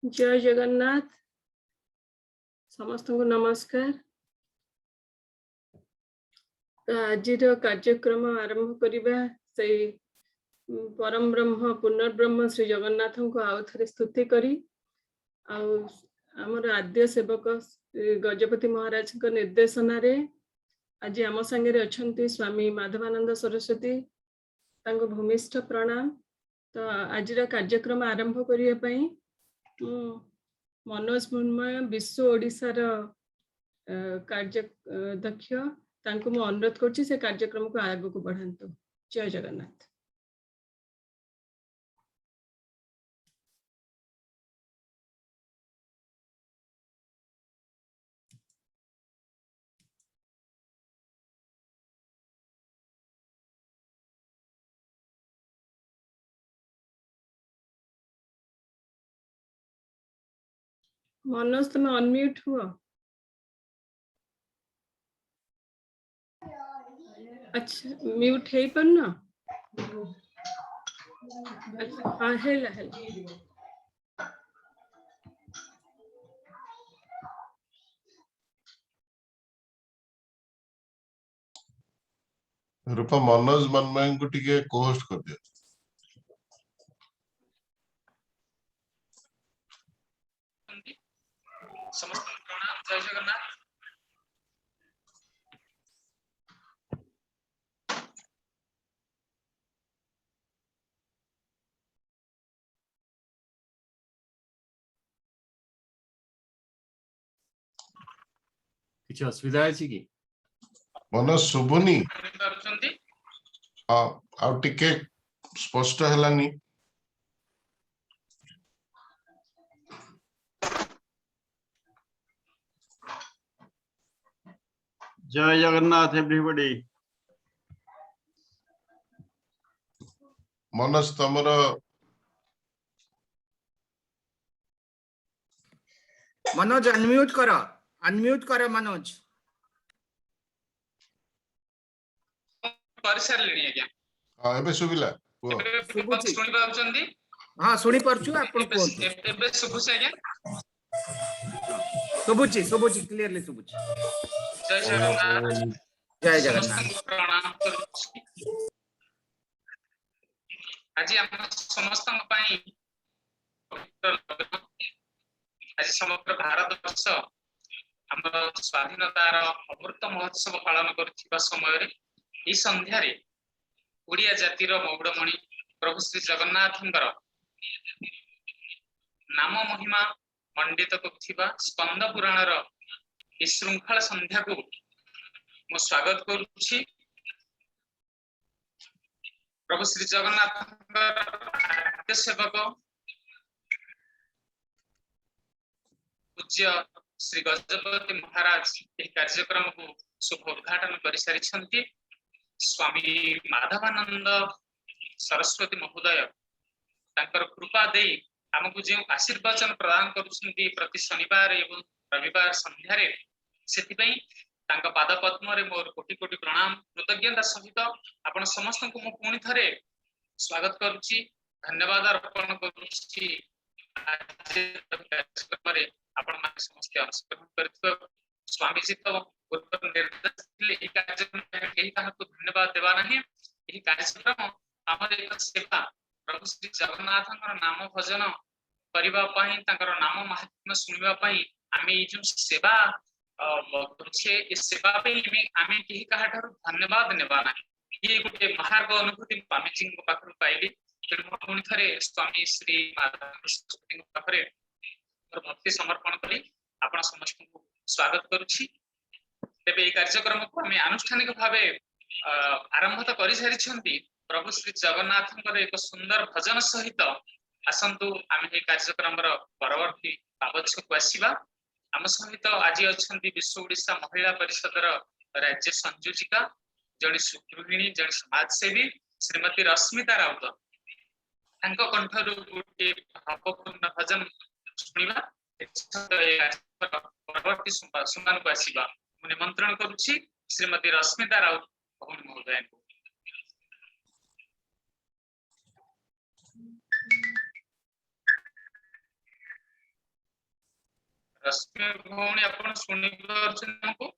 जय जगन्नाथ समस्त को नमस्कार। आज कार्यक्रम आरंभ करवा से परम ब्रह्म पुनर्ब्रह्म श्री जगन्नाथ को आउ थे स्तुति करी आमर आद्य सेवक गजपति महाराज को निर्देशन आज आम सांगे अच्छा स्वामी माधवानंद सरस्वती भूमिष्ठ प्रणाम। तो आज कार्यक्रम आरंभ करने मनोज मुन्मय विश्व ओडिशार कार्याध्यक्ष तांको मु अनुरोध करछि से कार्यक्रम को आगे को बढ़ांतु। जय जगन्नाथ। मनोज तुम अनम्यूट हुआ। अच्छा म्यूट है पर ना। हाँ हेला रूपा मनोज मनमय को टिके कोहोस्ट कर दिया। समस्त प्रणाम। जय जगन्नाथ। किछ असुविधा अछि कि मनोज सुबुनी? हां आ टिके स्पष्ट हलानी। जय जगन्नाथ एवरीबॉडी। मनोज तमरो मनोज अनम्यूट करो मनोज। कर सारलेनी आज्ञा। हां एबे सुबिला को सुनि पाउछंदी? हां सुनि परछु आपण को एबे सुबुछ आज्ञा। सुबुची क्लियरली सुबुची। जय जगन्नाथ। जय जगन्नाथ। प्रणाम करूछि। आज हम समस्त पई आज समग्र भारत वर्ष हमर स्वाधीनतार अमृत महोत्सव पालन करथिबा समय रे ई संध्या रे ओडिया जातिर मौडमणि प्रभु श्री जगन्नाथंकर नाम महिमा मंडित करथिबा स्कंद पुराणर ई श्रृंखला संध्या को मो स्वागत करूछि। प्रभु श्री जगन्नाथ सेवक पूज्य श्री गजपति महाराज यह कार्यक्रम को शुभ उद्घाटन कर सारी। स्वामी माधवानंद सरस्वती महोदय तांकर कृपा दे हमको जो आशीर्वचन प्रदान करुछंती प्रति शनिवार एवं रविवार संध्या रे सेति तांका पाद पद्म रे मोर कोटि कोटि प्रणाम कृतज्ञता सहित आपण समस्त को मु पुणी थरे स्वागत करूची धन्यवाद अर्पण करूची। आज रे आपण माने समस्त अंशग्रहण करथिबा स्वामी जी तो पूर्व निर्देश दिले ई कार्यक्रम केही काहको धन्यवाद देवा नाही। ई कार्यक्रम हमर एक सेवा प्रभु श्री जगन्नाथଙ୍କର नाम भजन करिबा पई तांकर नाम महात्म्य सुनिबा पई आमे ई जो सेवा करछे ई सेवा पई आमे केही काहाठारु धन्यवाद नेबा नाही। ई गुटे महार्ग अनुभूति स्वामी जी को पाखरु पाइली। पुणी थरे स्वामी श्री माधवानंद सरस्वती पाखरे भक्ति समर्पण करी आपण समस्त को स्वागत करूछि। तेबे এই कार्यक्रम को हमें आनुष्ठानिक भावे आरंभ तो करि सारी छंती। प्रभु श्री जगन्नाथଙ୍କର एक सुंदर भजन सहित आसंतु आमे এই कार्यक्रमर परवर्ती पावच्छ को आसीबा। आम सहित आज अछंती विश्व ओडिशा महिला परिषदर राज्य संयोजिका जणी सुगृहिणी जणी समाजसेवी श्रीमती रश्मिता राउत तांको कंठरु गुटे भावपूर्ण भजन सुनिबा। परवर्ती सुमान को आसीबा मु निमंत्रण करूछि श्रीमती रश्मिता राउत भवन महोदय को। रश्मि भौणी आपण सुनि पारुछन हमको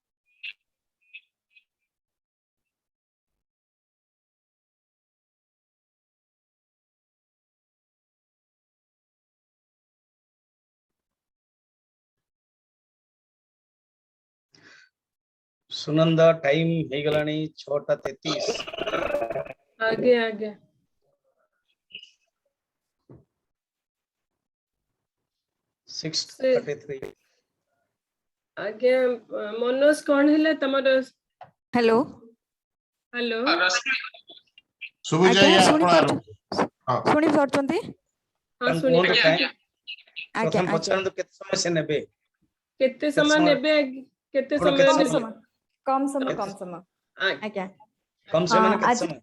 सुनंदा टाइम हे गलानी 6:33 आगे आगे 6:33 आगे मनोज कौन है तमर हेलो हेलो रश्मि सुबह आज्ञा जाइए शुणी आप हाँ शुणी पारुछंती हाँ हम सुनी कौन आज्ञा टाइम आज्ञा आज्ञा प्रथम पचारंतु केते समय से नेबे केते समय समय? नेबे केते कौन समय केते कम समय? समय कम समय केते- कम समय आ- आज्ञा कम से माने केते आज समय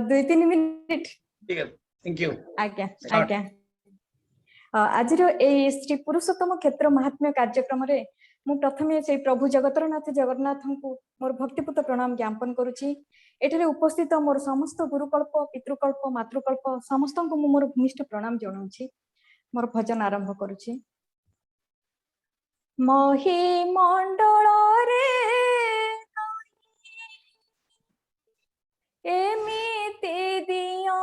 2-3 मिनिट ठीक है थैंक यू आज्ञा Start. आज्ञा आज श्री पुरुषोत्तम क्षेत्र महात्म्य कार्यक्रम रे मु प्रथमे से प्रभु जगतरनाथ जगन्नाथ को मोर भक्तिपूत प्रणाम ज्ञापन करुछि एठारे उपस्थित मोर समस्त गुरुकल्प पितृकल्प मातृकल्प समस्त को मु मोर भूमिष्ठ प्रणाम जणाउछि मोर भजन आरंभ करुछि मही मंडल रे एमिति दिया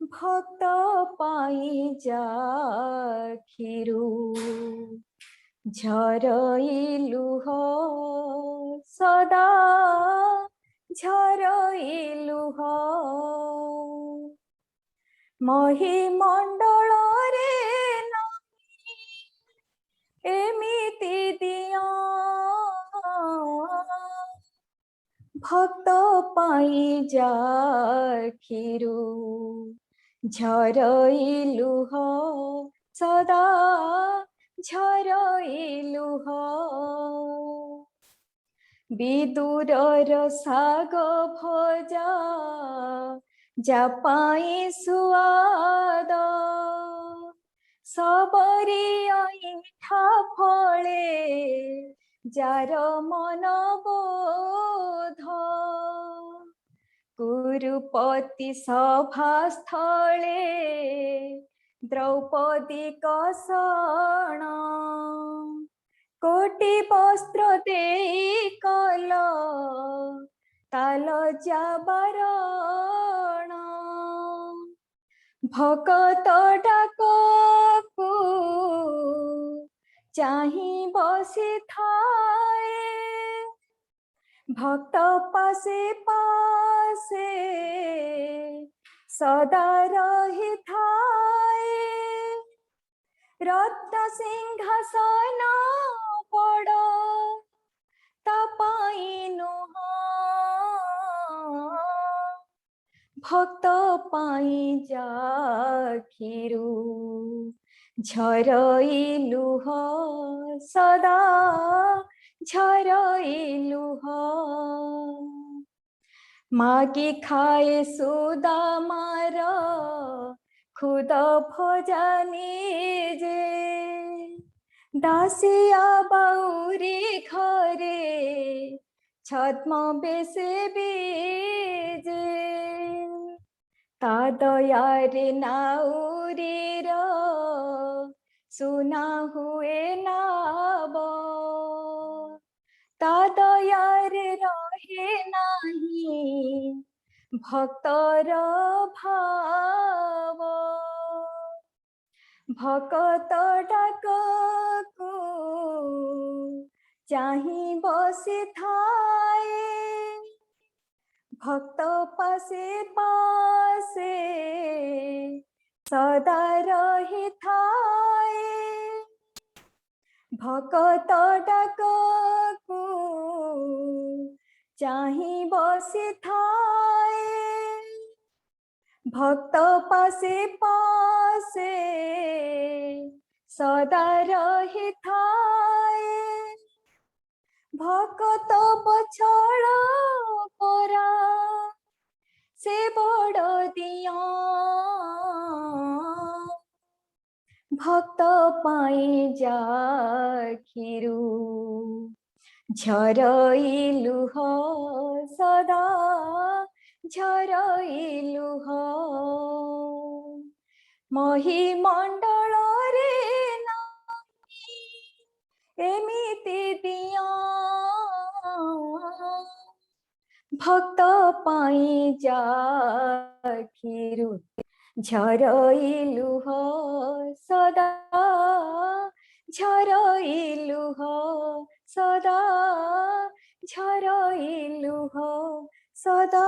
भक्त पाई जाखिरु झरइलुह सदा झरइलुह मही मंडल रे एमिति दिया भक्त पाई जाखिरु झरइलुह सदा झरइलुह विदुरर साग भजा जापाई सुआद सबरी इठा फले जार मन बोध कुरुपति सभा स्थले द्रौपदी कषण कोटि वस्त्र देई कल ताल जाबरण भकत डाकू चाही बसी थाए भक्त पासे पासे सदा रही थाए रत्न सिंहासन पड़ तपाई नुह भक्त पाई जाखिरु झरइलुह सदा झरइलुह मागी खाए सुदामार खुद भजानी जे दासिया बाउरी घरे छद्म बेसे बीजे ता दयारे नाउरीर सुना हुए नाब ता दयारे रहे नाही भक्तर भाव भकत डाकू चाही बसी थाए भक्त पासे पासे सदा रही थाए भकत डाकू चाही बसी थाए भक्त पासे पासे सदा रही थाए भकत बछड़ परा से बड़ दिया भक्त पाई जाखिरु झरइलुह सदा झरइलुह ମହିମଣ୍ଡଳ ରେ ନାହିଁ ଏମିତି ଦିଅ ଭକ୍ତ ପାଇଁ ଯାଖିରୁ ଝରଇ ଲୁହ ସଦା ଝରଇ ଲୁହ ସଦା ଝରଇ ଲୁହ ସଦା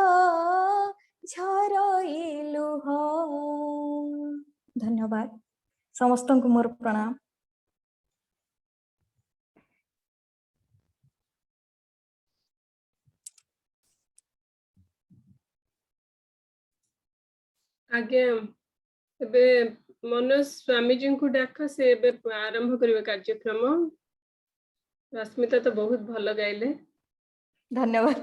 ଝରଇ ଲୁହ। ଧନ୍ୟବାଦ ସମସ୍ତଙ୍କୁ ମୋର ପ୍ରଣାମ। ଆଜ୍ଞା ଏବେ मनोज स्वामी जी को डाक से एबे आरंभ करिवे कार्यक्रम। रश्मिता तो बहुत भल गाइले। धन्यवाद।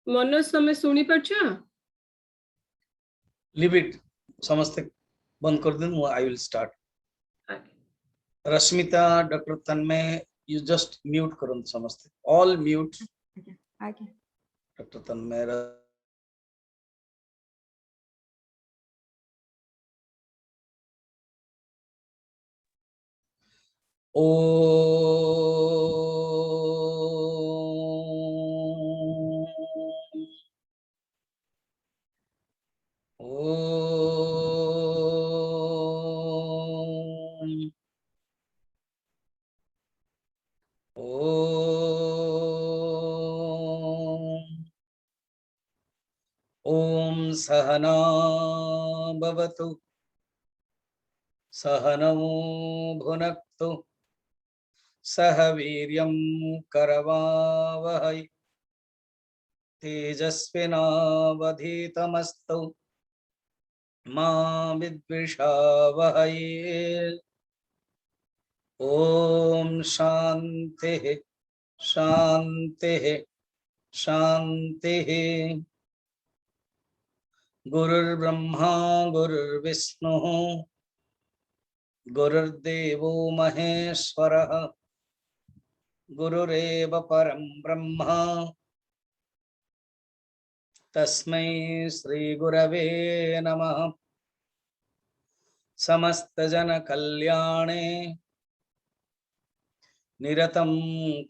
मनोज समय सुनी पाछ? लीव इट समस्त बंद कर दिन I will start. Rashmita doctor Tanmay you just mute करन समस्त ऑल म्यूट। आगे डॉक्टर तन्मय ओ ओम सहना भवतु सहनौ भुनक्तु सह वीर्यं करवावहै तेजस्विनावधीतमस्तु मा विद्विषावहै। ओम शान्तिः शान्तिः शान्तिः। गुरुर्ब्रह्मा गुरुर्विष्णुः गुरुर्देवो महेश्वरः गुरुरेव परं ब्रह्म तस्मै श्री गुरवे नमः। समस्त जन कल्याणे निरतं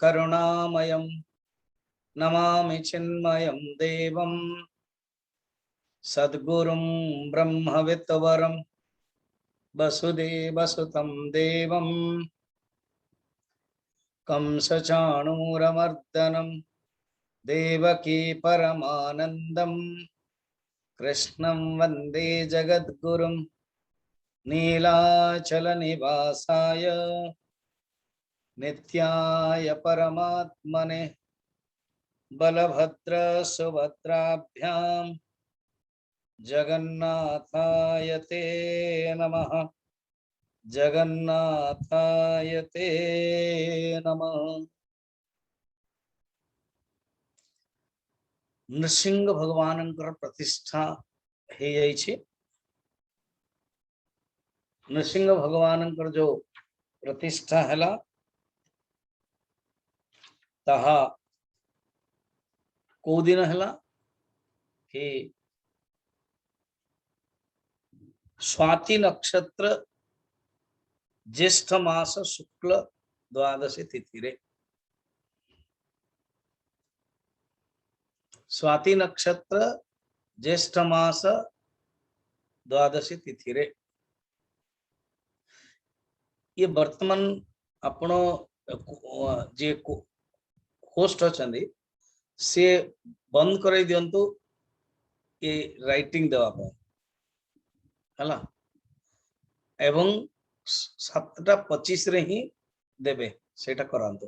करुणामयं नमामि चिन्मयं देवं सद्गुरुं ब्रह्मविद्वरं वसुदेवसुतं देवं कंसचाणूरमर्दनं देवकी परमानन्दं कृष्णं वन्दे जगद्गुरुं नीलाचलनिवासाय नित्याय परमात्मने बलभद्र सुभद्राभ्यां जगन्नाथाय ते नमः जगन्नाथाय ते नमः। नृसिंह भगवान प्रतिष्ठा हे जाइछे। नृसिंह भगवान जो प्रतिष्ठा हैला ताहा को दिन हैला कि स्वाति नक्षत्र ज्येष्ठ मास शुक्ल द्वादशी तिथि रे स्वाति नक्षत्र ज्येष्ठ मास द्वादशी तिथि रे ये वर्तमान आपण जे होस्ट अछंदी से बंद कर दियंतु ये राइटिंग देवा पर हला एवं 7:25 रे ही देबे सेटा करांतो।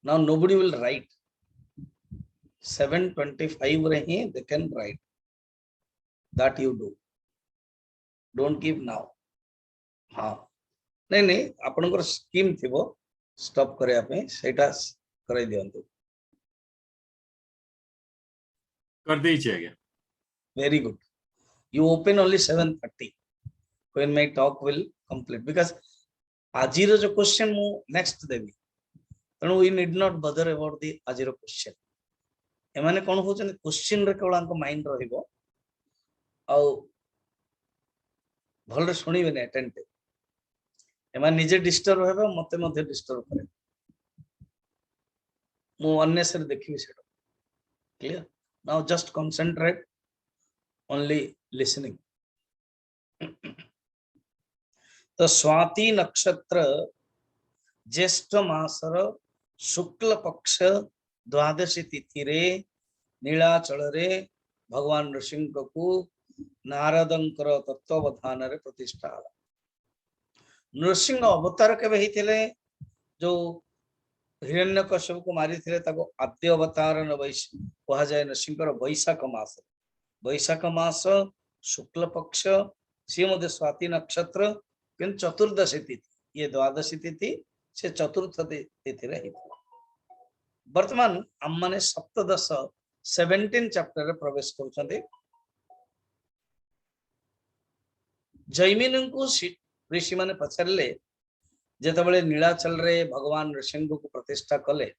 नाउ नोबडी विल राइट 7:25 रे ही they can write that you do don't give now. हाँ नहीं नहीं आपनकर स्कीम थिबो स्टॉप करे आपे सेटा करे दियंतु कर दे छे। Very good you open only 7:30 when my talk will complete because ajiro jo question mu next debi tenu we need not bother about the ajiro question एमाने कौन होचन क्वेश्चन रे केवल आंको माइंड रहिबो आउ भलरे सुनिबे ने अटेंटिव एमाने निजे डिस्टर्ब हेबे मते मध्ये डिस्टर्ब करे मु अननेसरी देखिबे सेटा clear now just concentrate only listening तो स्वाति नक्षत्र ज्येष्ठ मासर शुक्ल पक्ष द्वादशी तिथि रे नीलाचल रे भगवान नृसिंह को नारदंकर तत्वावधान रे प्रतिष्ठा नृसिंह अवतार केबे हिथिले जो हिरण्यकश्यप को मारी थिले ताको आद्य अवतार न कहा जाए नृसिंहर वैशाख मास शुक्ल पक्ष सी मध्य स्वाति नक्षत्र किंतु चतुर्दशी तिथि ये द्वादशी तिथि से चतुर्थ तिथि रे हिथिला वर्तमान हम माने सप्तदश 17 चैप्टर रे प्रवेश करूछन्ते जैमिन को ऋषि माने पछरले जेतबेले नीलाचल रे भगवान नृसिंह को प्रतिष्ठा कले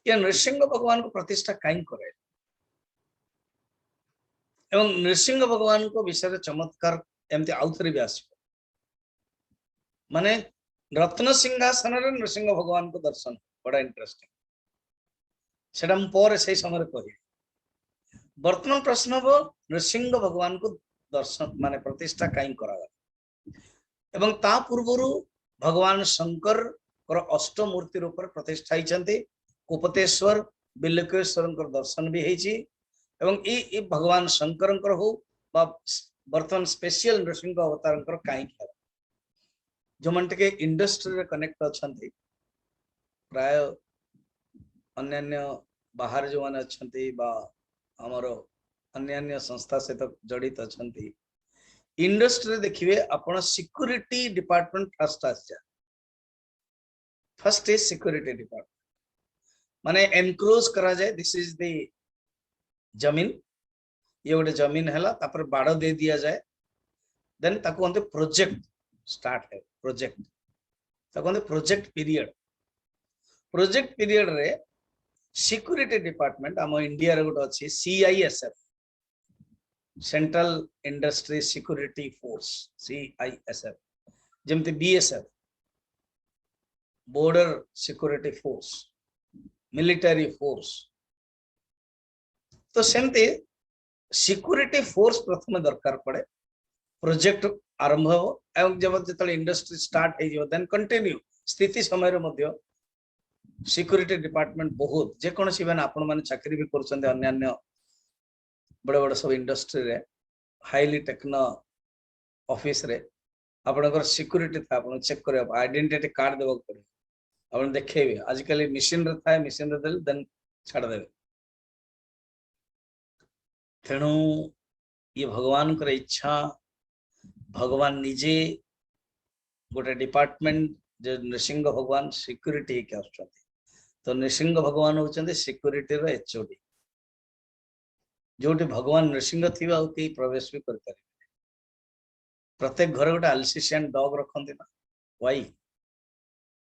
या नृसिंह भगवान को प्रतिष्ठा काई करे एवं नृसिंह भगवान को विषय चमत्कार एमती आउथरे भी आसी माने रत्न सिंहासन रे नृसिंह भगवान को दर्शन बड़ा इंटरेस्टिंग सेटा पर से समय कहि वर्तमान प्रश्न हो नृसिंह भगवान को दर्शन माने प्रतिष्ठा काई करा एवं ता पूर्वरु भगवान शंकर अष्टमूर्ति रूप प्रतिष्ठा होती कुपतेश्वर बिल्लकेश्वर दर्शन भी होती एवं ई भगवान शंकर हो वर्तमान स्पेशल नृसिंह अवतार कहीं जो मन टे इंडस्ट्री कनेक्ट अच्छा प्राय अन्य बाहर जो मैंने अच्छा आमर अन्य संस्था सहित जड़ित अच्छा इंडस्ट्री देखिए आपण security department first is security department माने एनक्लोज करा जाए दिस इज द जमीन ये गोटे जमीन है तापर बाड़ दे दिया जाए देन ताको अंते प्रोजेक्ट स्टार्ट है प्रोजेक्ट ताको अंते प्रोजेक्ट पीरियड रे सिक्योरिटी डिपार्टमेंट आम इंडिया रे गोटे अछि CISF central industry security force CISF जमते BSF border security force military force तो सेमते सिक्योरिटी फोर्स प्रथम दरकार पड़े प्रोजेक्ट आरंभ हो एवं जब जतले इंडस्ट्री स्टार्ट हो देन कंटिन्यू स्थिति समय रे मध्य सिक्योरिटी डिपार्टमेंट बहुत जे कोनसी माने आपण माने चाकरी भी करछन्ते अन्य बड़े बड़े सब इंडस्ट्री रे हाईली टेक्नो ऑफिस रे आपनकर सिक्योरिटी था आपण चेक करे आइडेंटिटी कार्ड देबो पड़े आपण देखेबे आजकल मशीन रे था मशीन रे देल देन छाड़ देबे तेणु ये भगवान कर इच्छा भगवान निजे गोटे डिपार्टमेंट जो नृसिंह भगवान सिक्योरिटी के आछथि तो नृसिंह भगवान होचंते सिक्योरिटी रो HOD जोटी भगवान नृसिंह थी कहीं प्रवेश भी कर प्रत्येक घर गोटे अल्सीशियन डॉग रखते ना वाई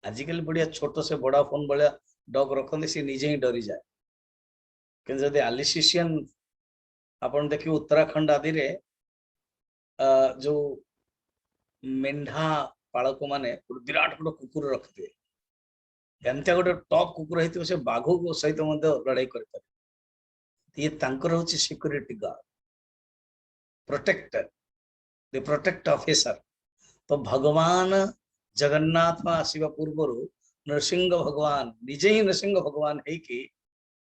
आजिकल बढ़िया छोट से बड़ा फोन भाया डॉग रखते सी निजे ही डरी जाए कि अल्सीशियन आपन देखिए उत्तराखंड आदि रे जो मेंढा पालक माने विराट गोटे कुकुर रखते एमती गोटे टॉप कुकुर होती से बाघ को सहित लड़ाई कर ये तांकर होची security guard protector the protect officer तो भगवान जगन्नाथ में आसीबा पूर्व नृसिंह भगवान निजे ही नृसिंह भगवान है कि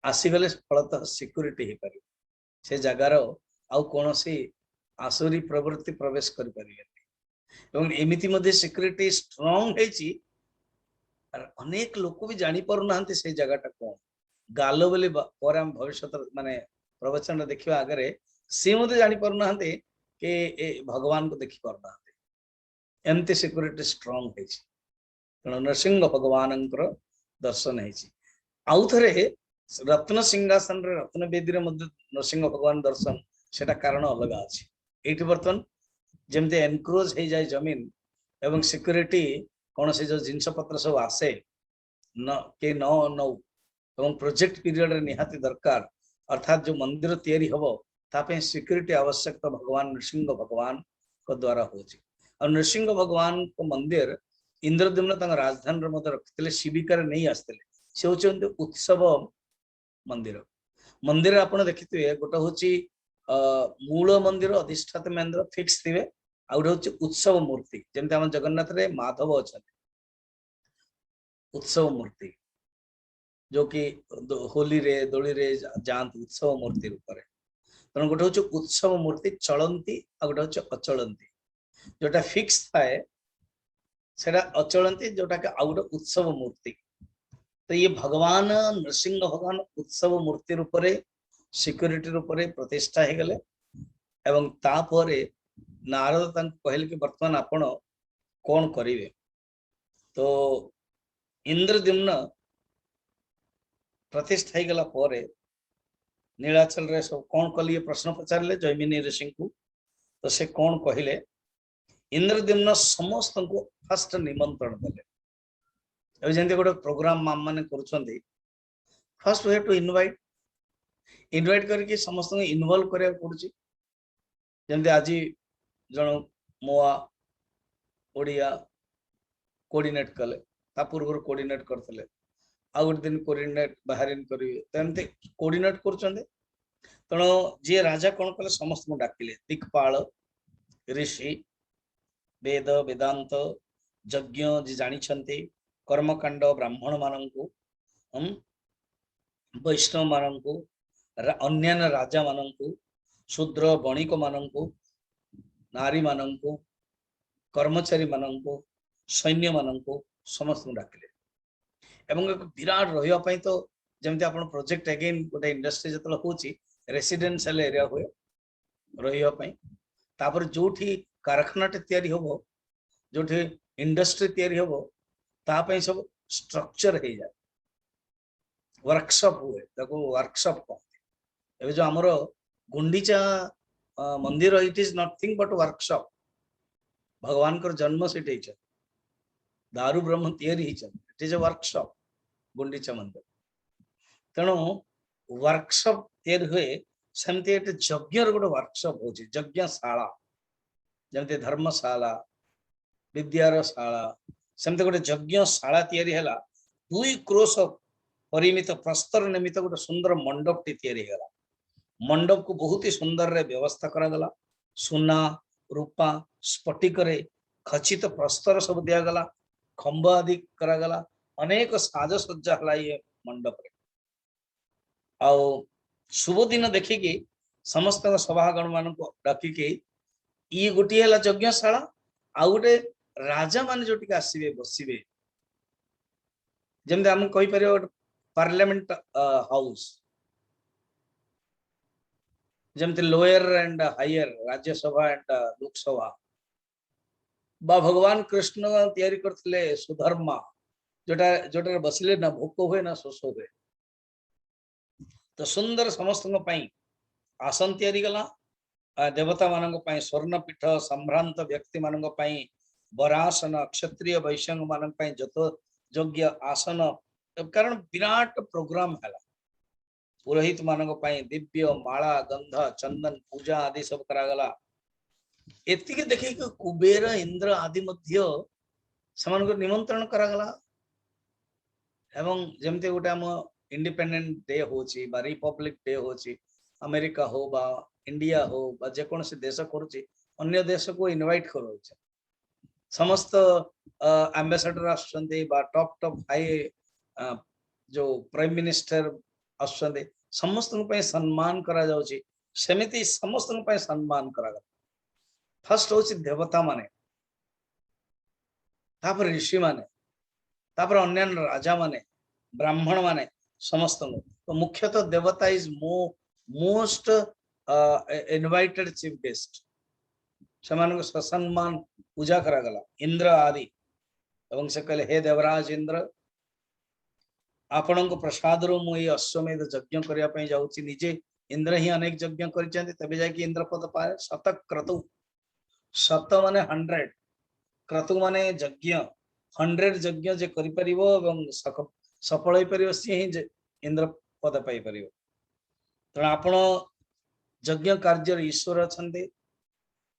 आसीगले फलतः सिक्योरिटी ही पारि से जगार आउ कौन सी आसुरी प्रवृत्ति प्रवेश कर पारि एमिति मध्ये सिक्योरिटी स्ट्रांग है अनेक लोक भी जानी पारु नाहंती से जगहटा कौन गालो बोली पर हम भविष्य माने प्रवचन देखिबा आगरे से मते जानी पारु नाहंती कि भगवान को देखि पारु नाहंती एमती सिक्योरिटी स्ट्रांग है तेणु नरसिंह भगवान दर्शन है आउ थे रत्न सिंहासन रे रत्न वेदी रे मध्य नरसिंह भगवान दर्शन सेटा कारण अलग अछि एठी बर्तन जेमते एनक्रोज हो जाए जमीन एवं सिक्योरिटी कौन से जो जिनस पत्र सब आसे न के न नौ एवं प्रोजेक्ट पीरियड रे निहाती दरकार अर्थात जो मंदिर तैयारी हबो तापे सिक्योरिटी आवश्यकता भगवान नृसिंह भगवान को द्वारा होची और नृसिंह भगवान को मंदिर इंद्रद्युम्न तंग राजधानी रे मध्य रखितले शिविकार नहीं आस्तले से होचंते उत्सव मंदिर मंदिर आपण देखिथिबे गोटा होची मूल मंदिर अधिष्ठाता महेंद्र फिक्स थिबे आ गोटे होची उत्सव मूर्ति जेमते हम जगन्नाथ रे माधव अछन उत्सव मूर्ति जो कि होली रे दोली रे जांत उत्सव मूर्ति रूप रे तन गोटे होची उत्सव मूर्ति चलंती आ गोटे होची अचलंती जोटा फिक्स थाए सेटा अचलंती जोटा के आ गोटे उत्सव मूर्ति तो ये भगवान नृसिंह भगवान उत्सव मूर्ति रूप रे सिक्योरिटी रूप रे प्रतिष्ठा हे गले एवं तापरे नारद तंक कहले कि वर्तमान आपण कोन करिवे तो इंद्रद्युम्न प्रतिष्ठा गला परे नीलाचल रे सब कौन कलिए प्रश्न पचारे जैमिनी ऋषि को तो से कौन कहले इंद्रद्युम्न समस्त को फर्स्ट निमंत्रण देले जमी गोटे प्रोग्राम माम माने करुछंती first we have to invite करके समस्त को इन्वॉल्व करिया पड़ुची जमी आज जन मुआ ओडिया कोऑर्डिनेट कले ता पूर्व कोऑर्डिनेट करथले आ गोटे दिन कोऑर्डिनेट बाहरिन करिवे तमते कोऑर्डिनेट करछंदे तणो जे राजा कोन कले समस्त को डाकिले दिक्पाल ऋषि वेद वेदांत यज्ञ जे जानि छंती कर्मकांड ब्राह्मण माननकु हम वैष्णव माननकु अन्यान्य राजा माननकु शूद्र वणिक माननकु नारी माननकु कर्मचारी माननकु सैन्य माननकु समस्त डाकिले एवं एक विराट रहिया पई तो जेमति आपण प्रोजेक्ट अगेन गोटे इंडस्ट्री जतल होची रेसिडेंशियल एरिया होय रहिया पई तापर जोठी कारखाना तैयारी होबो जोठी इंडस्ट्री तैयारी होबो ता पई सब स्ट्रक्चर हे जाय वर्कशॉप हुए ताको वर्कशॉप कहते एबे जो हमरो गुंडीचा मंदिर it is nothing but workshop भगवान कर जन्म से देछ दारू ब्रह्म तैयारी hitch it is a workshop Gundicha मंदिर तेणु वर्कशॉप तैयारी हुए सेमती एक यज्ञ गोटे वर्कशॉप हो यज्ञशाला जमती धर्मशाला विद्यार शाला सेमती गोटे यज्ञशाला तैयारी हैला 2 क्रोश परिमित प्रस्तर निमित्त गोटे सुंदर मंडप टी तैयारी हैला मंडप को बहुत ही सुंदर रे व्यवस्था करा गला सुना रूपा स्फटिक रे खचित प्रस्तर सब दिया गला खंभ आदि करा गला अनेक साजसज्जा हला ये मंडप रे आउ शुभ दिन देखिकी समस्त सभागण मान को डाकिकी ये गोटे है यज्ञशाला आ गोटे राजा मान जो आसवे बसवे जमी आम कही पार पार्लियामेंट हाउस जमती lower and higher Rajya Sabha and Lok Sabha बा भगवान कृष्ण तैयारी करथिले सुधर्मा जोटा जोटा बसले ना भोक हुए ना शोष हुए तो सुंदर समस्त आसन तैयारी गला देवता मानक स्वर्ण पीठ संभ्रांत व्यक्ति मानक वरासन क्षत्रिय वैश्य मानक जत योग्य आसन कारण विराट प्रोग्राम है पुरोहित मानक दिव्य माला गंध चंदन पूजा आदि सब करागला एतिके देखि कुबेर इंद्र आदि मध्य समान निमंत्रण करागला एवं जमते गोटे आम इंडिपेंडेंट डे होची बा रिपब्लिक डे होची अमेरिका हो बा इंडिया हो बा जेकोसी देश करुची अन्य देश को इनवाइट करो समस्त एम्बेसडर आसुचंती बा टॉप टॉप हाई जो प्राइम मिनिस्टर आसुचंती समस्त सम्मान करा जाउची सेमिति समस्त सम्मान करा फर्स्ट होची देवता माने तापर ऋषि माने तापर अन्यान्य राजा माने ब्राह्मण माने समस्त तो मुख्यतः देवता is most invited chief guest से ससम्मान पूजा करागला इंद्र आदि एवं से कहले हे देवराज इंद्र आपण प्रसाद रू मुझे अश्वमेध यज्ञ करने जाऊँगी निजे इंद्र ही अनेक यज्ञ करे जाकि इंद्र पद पाए शत क्रतु शत माने 100 क्रतु माने यज्ञ 100 यज्ञ जे करि परिबो एवं सफल होई परिबो सी ही इंद्र पद पाई परियो तेणु आपण यज्ञ कार्य ईश्वर अच्छा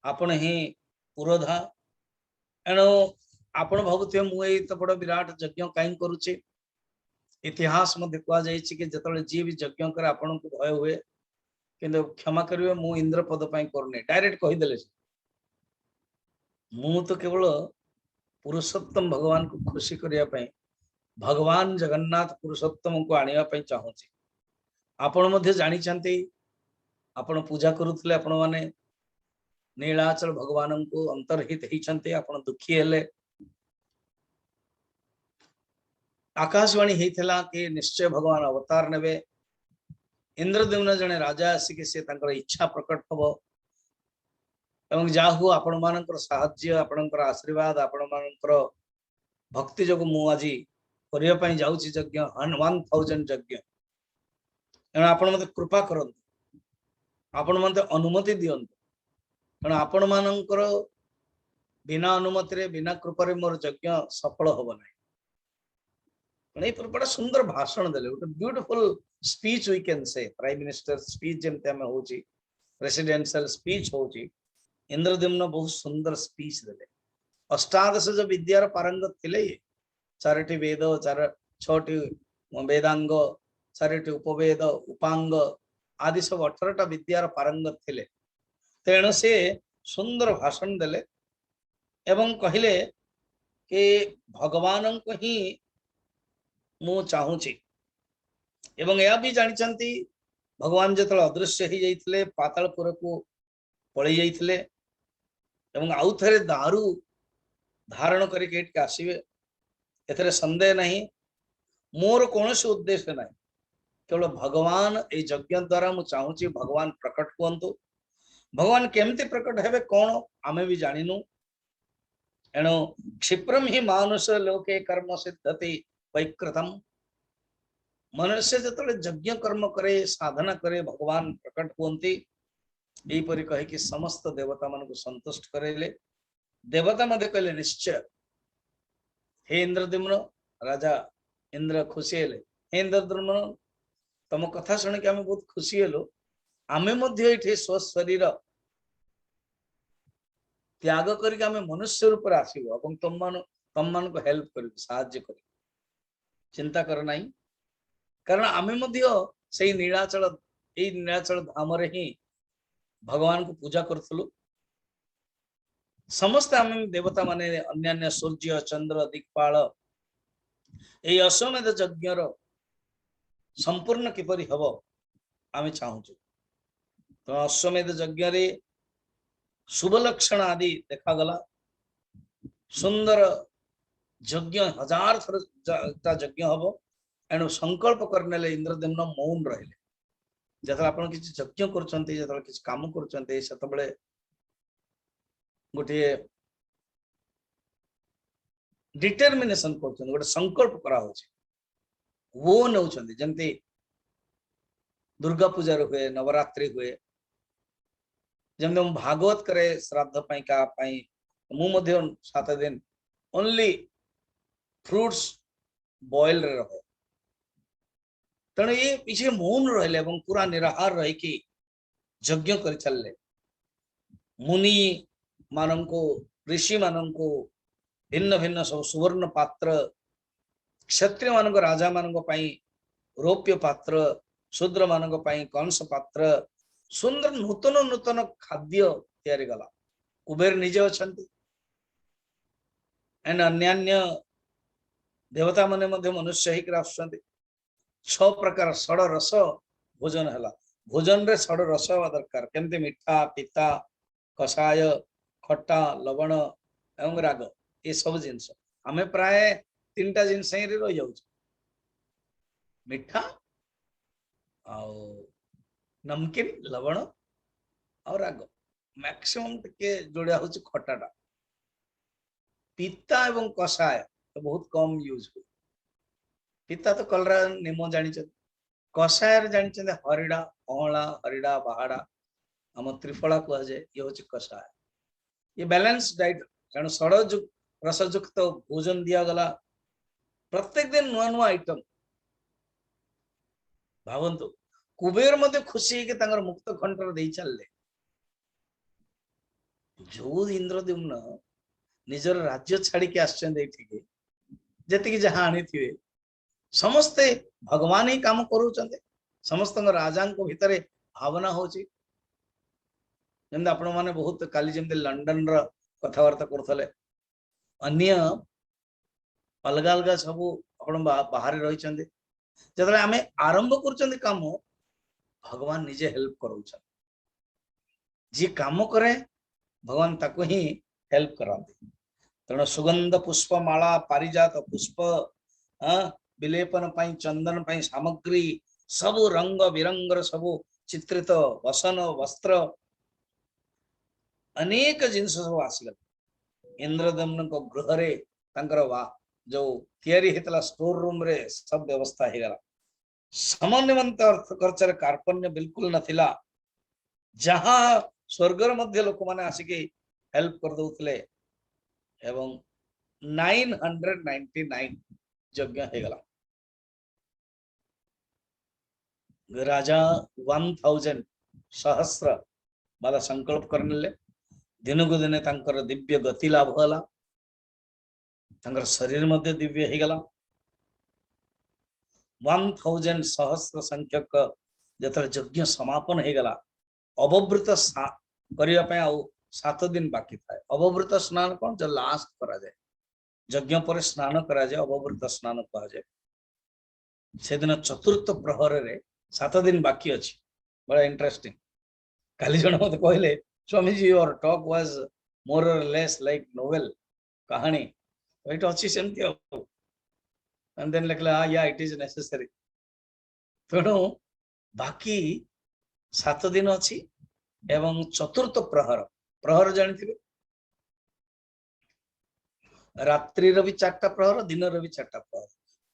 आपण ही पुरोधा एणु आपण भावुथे मुझे तो बड़ विराट यज्ञ कहीं करुचे इतिहास मध्य कहुई कि जिते जी भी यज्ञ करे आपण को भय हुए किंतु क्षमा करेंगे मु इंद्र पद करनी डायरेक्ट कहीदेले मु तो केवल पुरुषोत्तम भगवान को खुशी करने भगवान जगन्नाथ पुरुषोत्तम को आने चाहूँगी आपण मध्य जानी आपण पूजा करुले आपण माने नीलाचल भगवान को अंतर्हित होती आपण दुखी हेले आकाशवाणी होता कि निश्चय भगवान अवतार नेबे इंद्रद्युम्न जने राजा आसिक से इच्छा प्रकट हम एवं जाहु आपण मानकर साहाय्य आपणकर आशीर्वाद आपण मानकर भक्ति जो मु आज करने जाऊँगी यज्ञ 1000 यज्ञ एणु आपण मते कृपा करंतु आपण मते अनुमति दियंतु कारण आपण मानकर बिना अनुमति रे बिना कृपा रे मोर यज्ञ सफल होब नाही बड़ा सुंदर भाषण देले beautiful speech we can say prime minister speech जेमते हम होची प्रेसिडेंशियल स्पीच होची इंद्रद्युम्न बहुत सुंदर स्पीच देले अष्टादश जो विद्यार पारंगत थिले 4टी वेद 6टी वेदांग 4टी उपवेद उपांग आदि सब 18टा विद्यार पारंगत थिले तेणु से सुंदर भाषण देले एवं कहले कि भगवान को ही मु चाहूँगी एवं यह भी जानी भगवान जो अदृश्य हो जाते पातालपुर को पलि जाते एवं आउ थे दारू धारण करके आसवे एथरे संदेह नहीं मोर कौन उद्देश्य ना केवल भगवान ये यज्ञ द्वारा मु चाहूँगी भगवान प्रकट कहतु भगवान केमती प्रकट हे कौन आमे भी जानिनु एणु क्षिप्रम ही मानुष लोके कर्म सिद्धति वैकृतम मनुष्य जो यज्ञ कर्म करे साधना करे भगवान प्रकट हुंती यहीपरि कहे कि समस्त देवता मान को संतुष्ट करेले देवता मध्य कहले निश्चय हे इंद्रद्युम्न राजा इंद्र खुशी हेले हे इंद्रद्युम्न तुम कथा शुणी कि आम बहुत खुशी हेलु आमे मध्य ये स्व शरीर त्याग करके आमे मनुष्य रूप आसबु तुम मान को हेल्प कर साहाय्य कर चिंता कर नहीं कारण आमे मध्य से नीलाचल धाम रे ही भगवान को पूजा करथलु समस्त आम देवता माने अन्यान्य सूर्य चंद्र दिक्पाल ये अश्वमेध यज्ञ संपूर्ण किपरि हब आमे चाहूँ तो अश्वमेध यज्ञ रे शुभ लक्षण आदि देखागला सुंदर यज्ञ 1000 थर यज्ञ हम एणु संकल्प करने इंद्रद्युम्न मौन रहे जो आप यज्ञ कर काम कर गोटे डिटरमिनेशन कर संकल्प करा वो नौ जमती दुर्गा पूजा हुए नवरात्रि हुए जमती भागवत करे श्राद्ध का मु 7 दिन ओनली फ्रूट्स बॉयल रहे तेणु ये पीछे मौन रहे पूरा निराहार रही कि यज्ञ कर चलले मुनि मानन को ऋषि मानन को भिन्न भिन्न सब सुवर्ण पात्र क्षत्रिय मान राजा मान रौप्य पात्र शूद्र मान कंस पात्र सुंदर नूतन नूतन खाद्य तैयारी गला कुबेर निजे अच्छा एंड अन्यान्य देवता माने मनुष्य ही आसुच्चंती 6 प्रकार षड रस भोजन है भोजन रे षड रस हवा दरकार केमती मिठा पिता कषाय खट्टा लवण एवं राग ये सब जिनस आमे प्राय 3टा जिनस ही रही जाऊ मिठा नमकीन लवण और राग मैक्सिमम टिके जोड़िया होची खट्टाटा पिता एवं कषाय तो बहुत कम यूज हुए पिता तो कलरा निम जानी कषाय जानी हरिड़ा अहला हरिड़ा बाहाड़ा आम त्रिफला कह जाए ये हूँ कषाय ये बैलेंस डाइट कारण षड रसयुक्त भोजन दिया गला प्रत्येक दिन नुआ नुआ आइटम भावंतु कुबेर मध्य खुशी कि तांगर मुक्त खंडर देई चलले जो इंद्रद्युम्न निजर राज्य छाड़ी के आछन एठिके जति जहाँ आनी समस्ते भगवान ही काम करूचंते समस्त राजा भितर भावना होची जमते आपण माने बहुत काली जमते लंडन र कथावार्ता करथले अन्य अलग अलग सब आपण बाहर रही जतले आमे आरंभ करचंते काम भगवान निजे हेल्प करूछन जी काम करे भगवान ताको ही हेल्प कराते तेणु सुगंध पुष्प माला पारिजात पुष्प विलेपन पाई चंदन पाई सामग्री सब रंग बिरंगर सब चित्रित वसन वस्त्र अनेक जिनस सब आसीगला इंद्रदम्न को गृह रे तांकर जो तैयारी हेतला स्टोर रूम रे सब व्यवस्था हे गला समन्वयंत अर्थ खर्चर कार्पण्य बिल्कुल नथिला जहां स्वर्गर मध्य लोक माने आसिके हेल्प कर दउतले एवं 999 यज्ञ हे गला राजा 1000 सहस्र बाला संकल्प करने दिन को दिन तांकर दिव्य गति लाभ होला तांकर शरीर मध्य दिव्य हे गला 1000 सहस्र संख्यक जतरे यज्ञ समापन हे गला अवभृत करिया पे आउ 7 दिन बाकी थाए अवभृत स्नान कौन जो लास्ट करा जाए यज्ञ पर स्नान करा जाए अवभृत स्नान कहा जाए से दिन चतुर्थ प्रहर रे 7 दिन बाकी अच्छी बड़ा इंटरेस्टिंग काली जन मत कहले Swami ji your talk was more और लेस लाइक नोवेल कहानी इट अच्छी सेमती एंड देन लिखला या इट इज नेसेसरी तेणु बाकी 7 दिन अच्छी एवं चतुर्थ प्रहर प्रहर जानते रात्रि भी 4टा प्रहर दिन भी 4टा प्रहर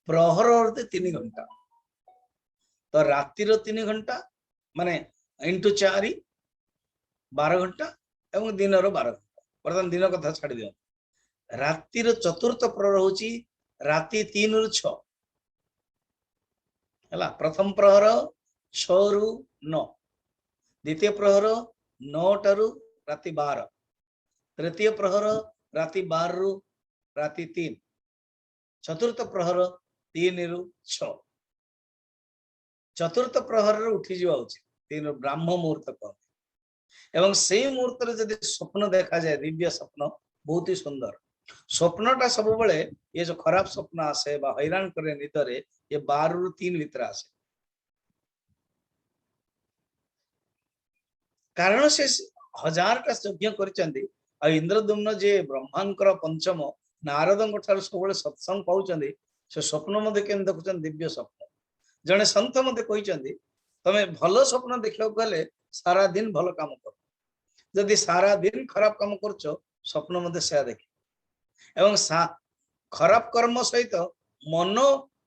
प्रहर अर्थ 3 घंटा तो रातिर 3 घंटा माने इंटू 4 12 घंटा एवं दिन 12 घंटा बर्तमान दिन कथा छाड़ी दियो रातिर चतुर्थ प्रहर होची राति 3 रु 6 हला प्रथम प्रहर 6 रु 9 द्वितीय प्रहर 9 टारू राति 12 तृतीय प्रहर राति 12 रु राति 3 चतुर्थ प्रहर 3 रु 6 चतुर्थ प्रहर उठी जावा उचित 3 ब्राह्म मुहूर्त कहते एवं से मुहूर्त रे यदि स्वप्न देखा जाए दिव्य स्वप्न बहुत ही सुंदर स्वप्नटा सब बेले ये जो खराब स्वप्न आसे बा हैरान करे निदरे ये 12 रु 3 भीतर आसे कारण से 1000टा यज्ञ करचंदी आ इंद्रदुम्न जे ब्रह्मांकर पंचम नारदंक ठार सब सत्संग पाउचंदी से स्वप्न मध्य केम देखुचन दिव्य स्वप्न जने संत मते कहिचंदी तमे भलो स्वप्न देखियो गले सारा दिन भलो काम कर जदि सारा दिन खराब काम करछो स्वप्न मते से देखि एवं खराब कर्म सहित मन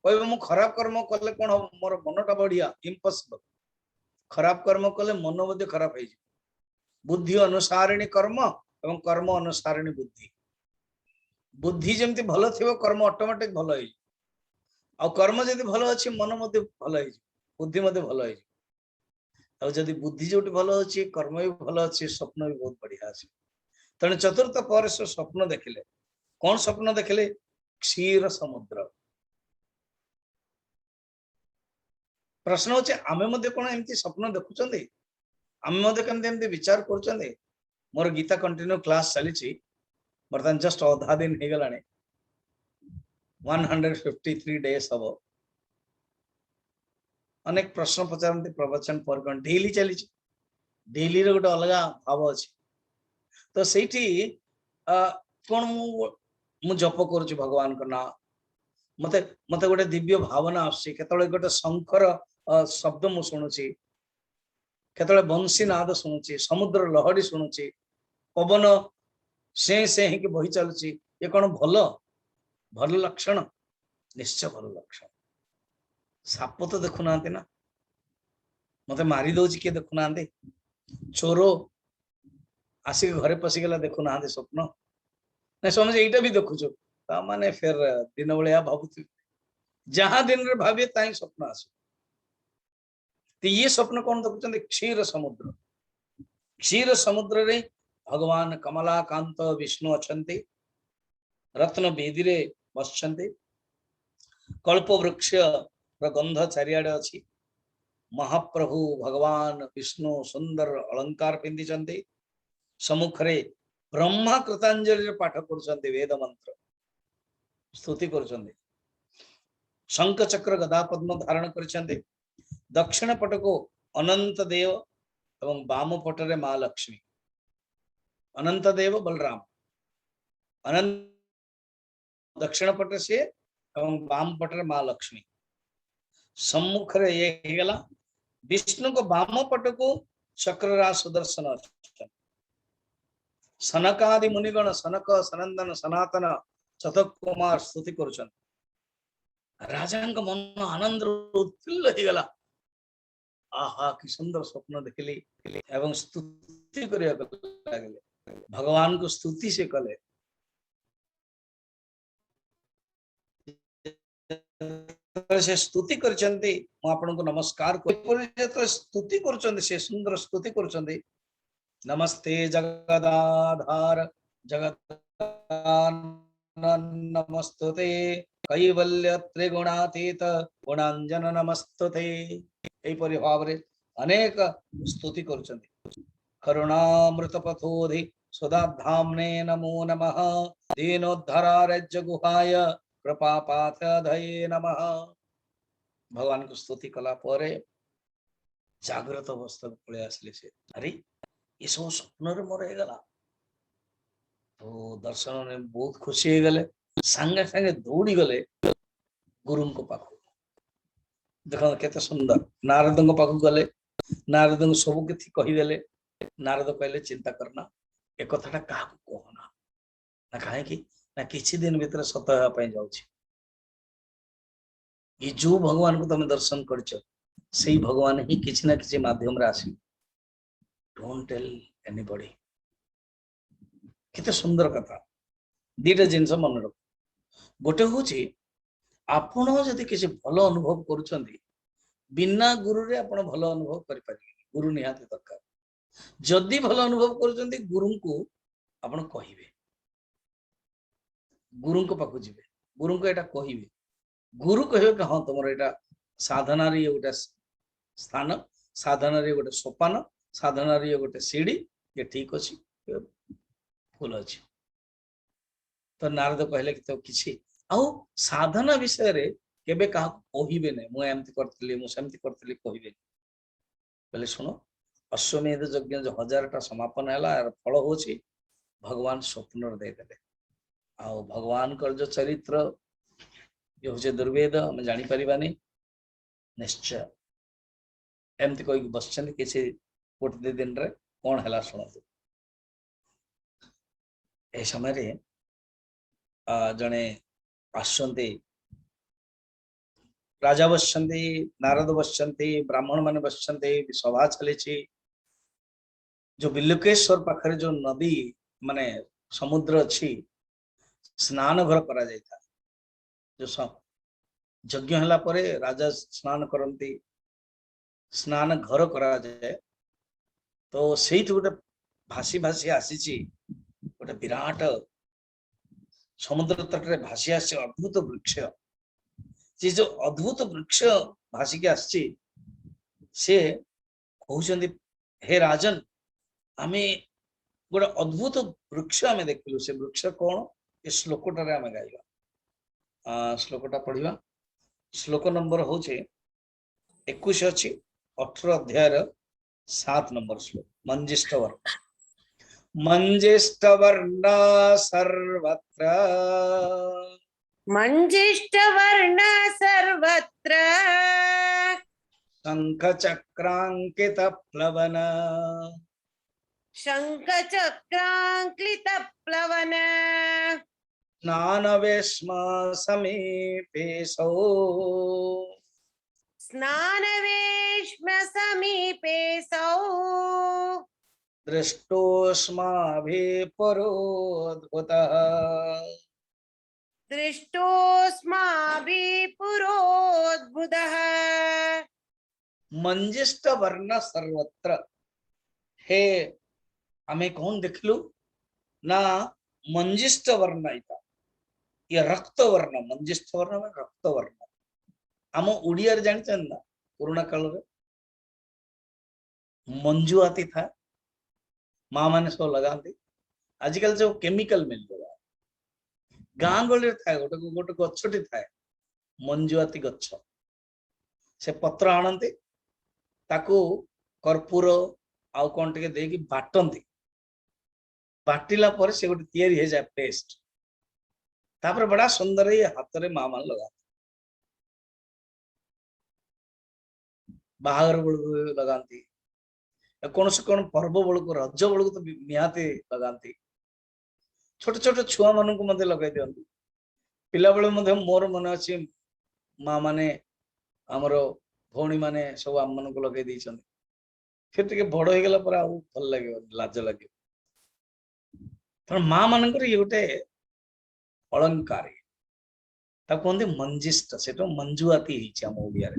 कहबे मु खराब कर्म कले कोन मोर मनटा बढ़िया इम्पॉसिबल खराब कर्म कले मन मध्य खराब है बुद्धि अनुसारिणी कर्म एवं कर्म अनुसारिणी बुद्धि बुद्धि जमती भलो थिबो कर्म ऑटोमेटिक भलो है आ कर्म जदि भलो अछि मन मध्य भलो है बुद्धि मध्य भलो है आ जदि बुद्धि जोटी भलो अछि कर्म भी भलो अछि स्वप्न भी बहुत बढ़िया अछि तने चतुर्थ पर से स्वप्न देखिले कौन स्वप्न देखिले क्षीर समुद्र प्रश्न होचे आमे मध्य कोन एमती स्वप्न देखुचंदी आमे मध्य केमते एमती विचार करचंदी मोर गीता कंटिन्यू क्लास चली बर्तमान जस्ट अधा दिन हे गलाने 153 डेज हम अनेक प्रश्न पचारती प्रवचन पर डेली चली डेली रे गोटे अलग भाव अच्छी तो सेठी कौन मु जप करुच्ची भगवान का ना मते मते गोटे दिव्य भावना आसी केतळे गोटे शंकर शब्द मु शुणुची केतळे बंशी नाद शुणुची समुद्र लहड़ी शुणुची पवन से ही बही चलुची ये कौन भल भल लक्षण निश्चय भल लक्षण साप तो देखु ना मते मारी दौची किए देखु ना चोर आसिक घरे पशिगला देखु ना स्वप्न नहीं समझ यहीटा भी देखुचु माने फिर दिन भाया भावुथि जहाँ दिन रे भावे ताई स्वप्न आसु तो ये स्वप्न कौन देखुଛନ୍ତି क्षीर समुद्र। क्षीर समुद्र रे भगवान कमलाकांत विष्णु अछंती रत्न बेदी रे बसछंती कल्प वृक्ष गंध चारिआडे अछि महाप्रभु भगवान विष्णु सुंदर अलंकार पिंधिचंती सम्मुखरे ब्रह्मा कृतांजलि पाठ करुचंती वेद मंत्र स्तुति करुचंती शंख चक्र गदा पद्म धारण करिचंती दक्षिण पट को अनंत देव एवं वाम पटरे मां लक्ष्मी अनंत देव बलराम अनंत दक्षिण पट से एवं वाम पटरे मां लक्ष्मी सम्मुख रे ये हेगला विष्णु को वाम पट को चक्रराज सुदर्शन सनकादि मुनिगण सनक सनंदन सनातन चतक कुमार स्तुति करुचन राजा मन आनंद उत्फुल्ल हेगला आहा कि सुंदर स्वप्न देखली एवं स्तुति करिया लागले भगवान को स्तुति से कले से स्तुति करचंती मु आपन को नमस्कार कर स्तुति करचंती से सुंदर स्तुति करचंती नमस्ते जगदाधार जगत नमस्तुते कैवल्य त्रिगुणातीत गुणांजन नमस्तुते एपरि भाव रे अनेक स्तुति करचंती करुणामृत पथोधि सुधाधाम्ने नमो नमः दीनोद्धाराय गुहाय कृपा पाथधये नमः भगवान को स्तुति कला परे जागृत अवस्था को पळे आसले से अरे ये सब स्वप्न रे मोर हेगला तो दर्शन ने बहुत खुशी हे गले संगे संगे दौड़ी गले गुरु को पाखु देखो केते सुंदर नारद को पाखु गले नारद को सब किछि कहि देले नारद कहले चिंता करना एक कथाटा काहा को कहना ना काहे कि ना किछि दिन भीतर सत होगा पई जाउछि ये जो भगवान को तुम दर्शन करछो सेही भगवान ही किछि ना किछि माध्यम रे आसी डोंट टेल एनीबॉडी केते सुंदर कथा दीटा जिंस मन रख गोटे होछि आपण जदि किछि भलो अनुभव करूछंती बिना गुरु रे आपण भलो अनुभव करि पारिबे गुरु निहाते दरकार जदि भलो अनुभव करूछंती गुरु को आपण कहिबे गुरु को पाखु जिबे गुरु को एटा कहिबे गुरु कहबे कि हां तुमर एटा साधना रे गोटे स्थान साधना रे गोटे सोपान साधना रे गोटे सीढ़ी ये ठीक अछि फूल अछि तो नारद कहले कि तो किछि आउ साधना विषय रे केबे का कहिबे नै मु एमति करतली मु सेमति करतली कहिबे पहले सुनो अश्वमेध यज्ञ जो 1000टा समापन हैला यार फल होछि भगवान स्वप्न रे दे देले आ भगवान कर जो चरित्र ये होचे दुर्वेद हम जानि परिबानी निश्चय एमति कोई बसचन किछि गोटे दिन रे कोन हैला सुनतु ए समय रे जने आसंती राजा बसचंती नारद बसचंती ब्राह्मण माने बसचंती सभा चलेछि जो बिल्लुकेश्वर पाखरे जो नदी माने समुद्र अछि स्नान घर करा जायता जो यज्ञ हला परे राजा स्नान करंती स्नान घर करा जाए तो सेठ गोटे भासी भासी आसीची गोटे विराट समुद्र तट रे भासी आसी अद्भुत वृक्ष जे जो अद्भुत वृक्ष भासी के आसी से कहउचंदी हे राजन आमे गोटे अद्भुत वृक्ष आमे देखलु से वृक्ष कोन ए श्लोकटा रे आमे गाइबा श्लोकटा पढिबा श्लोक नंबर होचे 21 अछि 18 अध्याय 7 नंबर श्लोक मंजिष्ठवर्ण सर्वत्र मंजिष्ठवर्ण सर्वत्र शंखचक्रांकित प्लवन शंखचक्रांकित प्लवन स्नानवेश्म समीपेशो स्नानवेश्म समीपे सौ दृष्टोऽस्माभिः पुरोद्भूतः दृष्टोऽस्माभिः पुरोद्भूतः मंजिष्ट वर्ण सर्वत्र हे आमे कौन देखलु ना मंजिष्ट वर्ण इता ये रक्त वर्ण मंजिष्ट वर्ण में रक्त वर्ण आम ओडिया रे जानछन ना पुराना काल रे मंजुआती था माँ माने सब लगाती आजिकल जो केमिकल मिल गया गाँ गली थाए गोटे गोटे गछटी थाए मंजुआती गछ से पत्र आणते ताकू कर्पूर आउ कौन टे देकी बाटंती बाटिला पर से गोटे तैयारी हो जाए पेस्ट तापर बड़ा सुंदर ये हाथ रे माँ मान लगा बाहर बड़ू लगाती कौन से कौन पर्व बड़ू रज बड़ू तो निहाती लगाती छोट छोट छुआ मान को लगे दिखती पिला बेले मोर मन अच्छी माँ माने आमर भौणी माने सब आम मान को लगे देइछन फिर टिके बड़ हो गला पर आ भल लगे लाज लगे तर माँ मानकर ये गोटे अलंकार कहते मंजिष्ट से मंजुआती आम ओडिया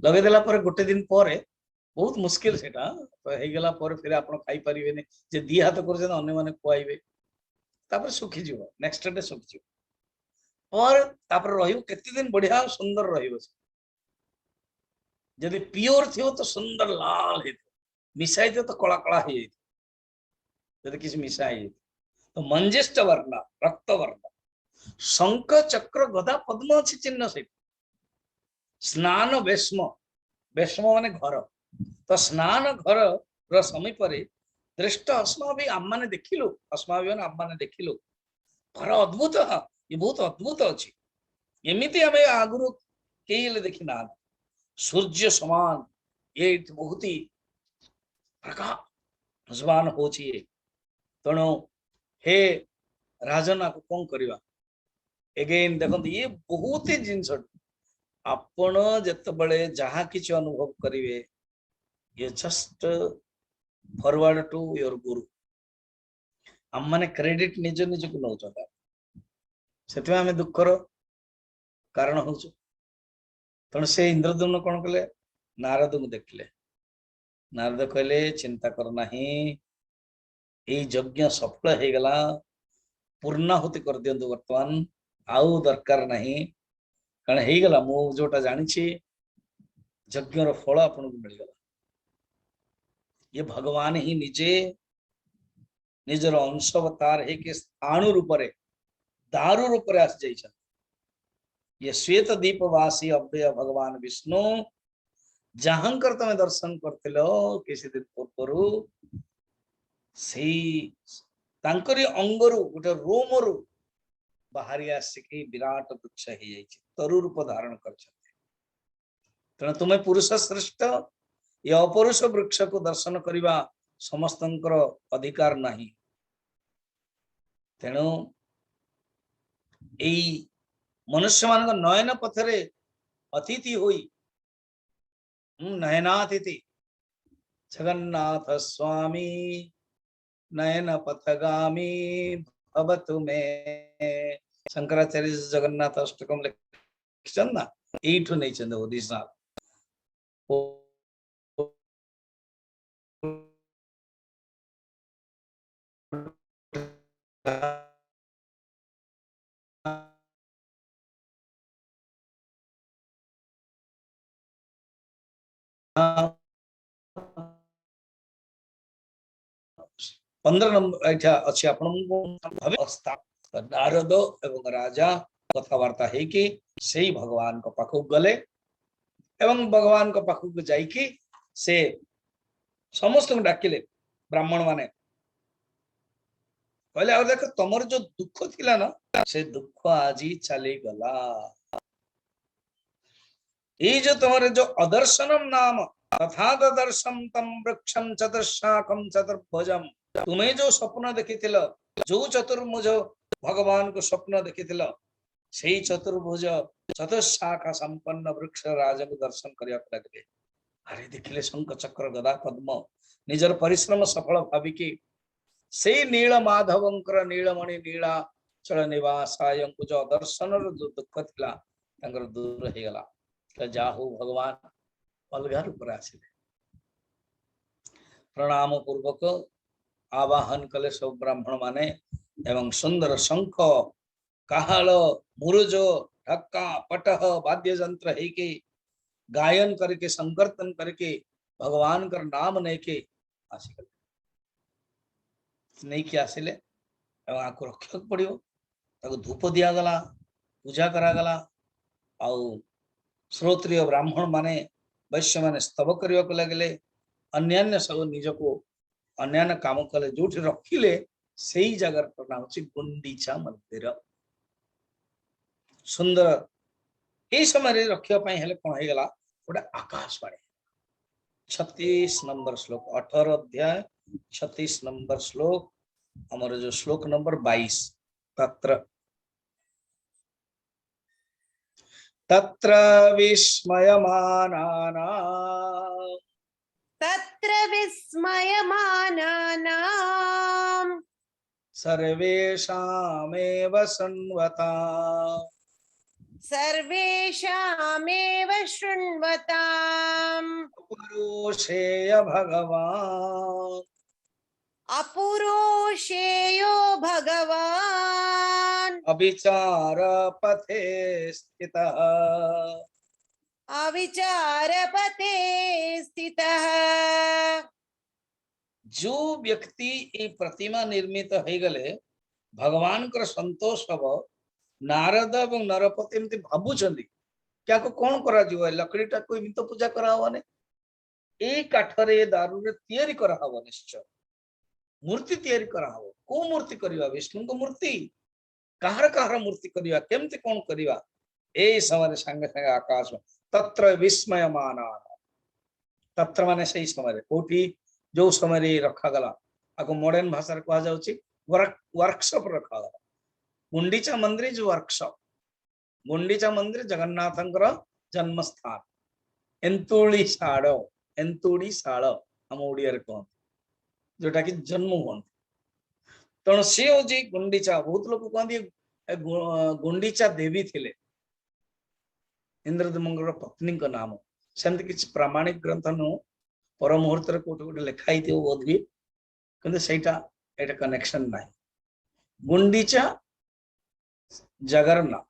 लगे देला पर गोटे दिन पर बहुत मुश्किल से गला पर फिर आप खाई पारे जे दी हाथ कर अन्य माने खुआइबे तापर सुखी जीव नेक्स्ट डे सुखी जीव और तापर रहियो केते दिन बढ़िया सुंदर रहियो जदि प्योर थियो तो सुंदर लाल हे मिसाई थियो तो कला कला हे जदि किसी मिसाई तो मंजिष्ट वर्ण रक्त वर्ण शंख चक्र गदा पद्म अच्छी चिन्ह से स्नान वेश्म वेश्म माने घर तो स्नान घर र समीप दृष्ट अस्मा भी आम मैंने देखिलु अस्मा भी आम मैंने देखिलु घर अद्भुत ये बहुत अद्भुत अच्छी एमती आम आगु कई देखी ना सूर्य समान ये बहुत ही प्रकाशवान हो तेणु हे राजन आपको कौन करवा एगेन देखो ये बहुत ही जिनस आपण जिते जहाँ किसी अनुभव करेंगे ये जस्ट फॉरवर्ड टू योर गुरु आम मैंने क्रेडिट निज निज को नौ से आम दुखर कारण हो तेणु से इंद्रद्युम्न कौन कले नारद को देखले नारद कहले चिंता करना ही यज्ञ सफल हो गला पूर्णाहुति कर दियंतु वर्तमान आउ दरकार नहीं कारण हो गला मु जोटा जानी यज्ञर फल आपन को मिलगला ये भगवान ही निजे निजर अंश अवतार है कि स्थाणु रूप दारु रूप आस जाइछन ये श्वेत दीपवासी अव्यय भगवान विष्णु जहांकर तमें दर्शन करथिलो किसी दिन पूर्वर तांकरी अंगरु गोटे रोमरु बाहरी आसिकी विराट वृक्ष हो जाइए तरु रूप धारण कर तेना तुम्हें पुरुष श्रेष्ठ ये अपरुष वृक्ष को दर्शन करने समस्त अधिकार नहीं तेणु यही मनुष्य मान नयन पथरे अतिथि हुई नयनातिथि जगन्नाथ स्वामी नयन पथगामी भवतु में शंकराचार्य जगन्नाथ अष्टकम लिखन ना एठू नहीं चंद ओडिशा पंद्रह नंबर एठा अच्छी नारद एवं राजा कथबार्ता है कि से भगवान को पाखु गले एवं भगवान को पाखु जाइकी से समस्त को डाकिले ब्राह्मण माने कहले और देख तमर जो दुख थिला ना से दुख आज चली गला ये जो तुम्हारे जो अदर्शनम नाम तथा दर्शम तम वृक्षम चतुर्शाखम चतुर्भुजम तुम्हें जो स्वप्न देखी जो चतुर्भुज भगवान को स्वप्न देखी से चतुर्भुज चतुर्शाखा संपन्न वृक्ष राज को दर्शन करने लगे अरे देखिले शंख चक्र गदा पद्म निजर परिश्रम सफल भाविकी से नील माधवंकर नीलमणि नीलाचल निवासाय जो दर्शन जो दुख थिला दूर हो गला जाहु भगवान अलगा रूप आसिले प्रणाम पूर्वक आवाहन कले सब ब्राह्मण माने एवं सुंदर शंख काहल मुरुज ढक्का पटह वाद्य यंत्र है के गायन करके संकीर्तन करके भगवान का नाम नहीं के आसिले नहीं कि आसिले एवं आको रक्षा पड़ो ताको धूप दिया गला पूजा करा गला आउ श्रोत्रिय ब्राह्मण माने वैश्य माने स्तव करने को लगे अन्यान्य सब निज को अन्यान्य काम कले जो रखिले से ही जगह नाम हूँ गुंडीचा मंदिर सुंदर ये समय रखापी हेल्ले कौन हो गला गोटे आकाशवाणी 36 नंबर श्लोक 18 अध्याय 36 नंबर श्लोक हमारे जो श्लोक नंबर 22 तत्र विस्मयमानानां तत्र विस्मयमानानां सर्वेषामेव शृण्वताम् सर्वेषामेव शृण्वताम् पुरुषेय भगवान् अपुरोषेयो भगवान् अविचार पथे स्थितः अविचारपते स्थितः। जो व्यक्ति ये प्रतिमा निर्मित हो गले भगवान कर संतोष हब नारद एवं नरपति एमती भाबुचंदी क्या को कौन करा जीव लकड़ी टा को तो पूजा करा हवने ए काठरे दारू रे तयारी करा हव निश्चय मूर्ति तयारी करा हव को मूर्ति करिवा विष्णु को मूर्ति कहार मूर्ति करिवा केमती कौन करिवा ए समय संगे संगे आकाश में तत्र विस्मयमान तत्र माने सही समय कोठी जो समय रखा गला आपको मॉडर्न भाषा कहा जाउची वर्कशॉप रखा गला गुंडीचा मंदिर जो वर्कशॉप गुंडीचा मंदिर जगन्नाथंकर जन्म स्थान एंतुड़ी शाल हम ओडिया रे कहते जोटा कि जन्म हुआ तेणु सी हूँ गुंडीचा बहुत लोग कहते गुंडीचा देवी थिले इंद्रदेव पत्नी का नाम सेमती किसी प्रामाणिक ग्रंथ नु पर मुहूर्त कोटे कोटे लिखाई थी बोध भी किंतु सेटा एटा कनेक्शन ना गुंडीचा जगरना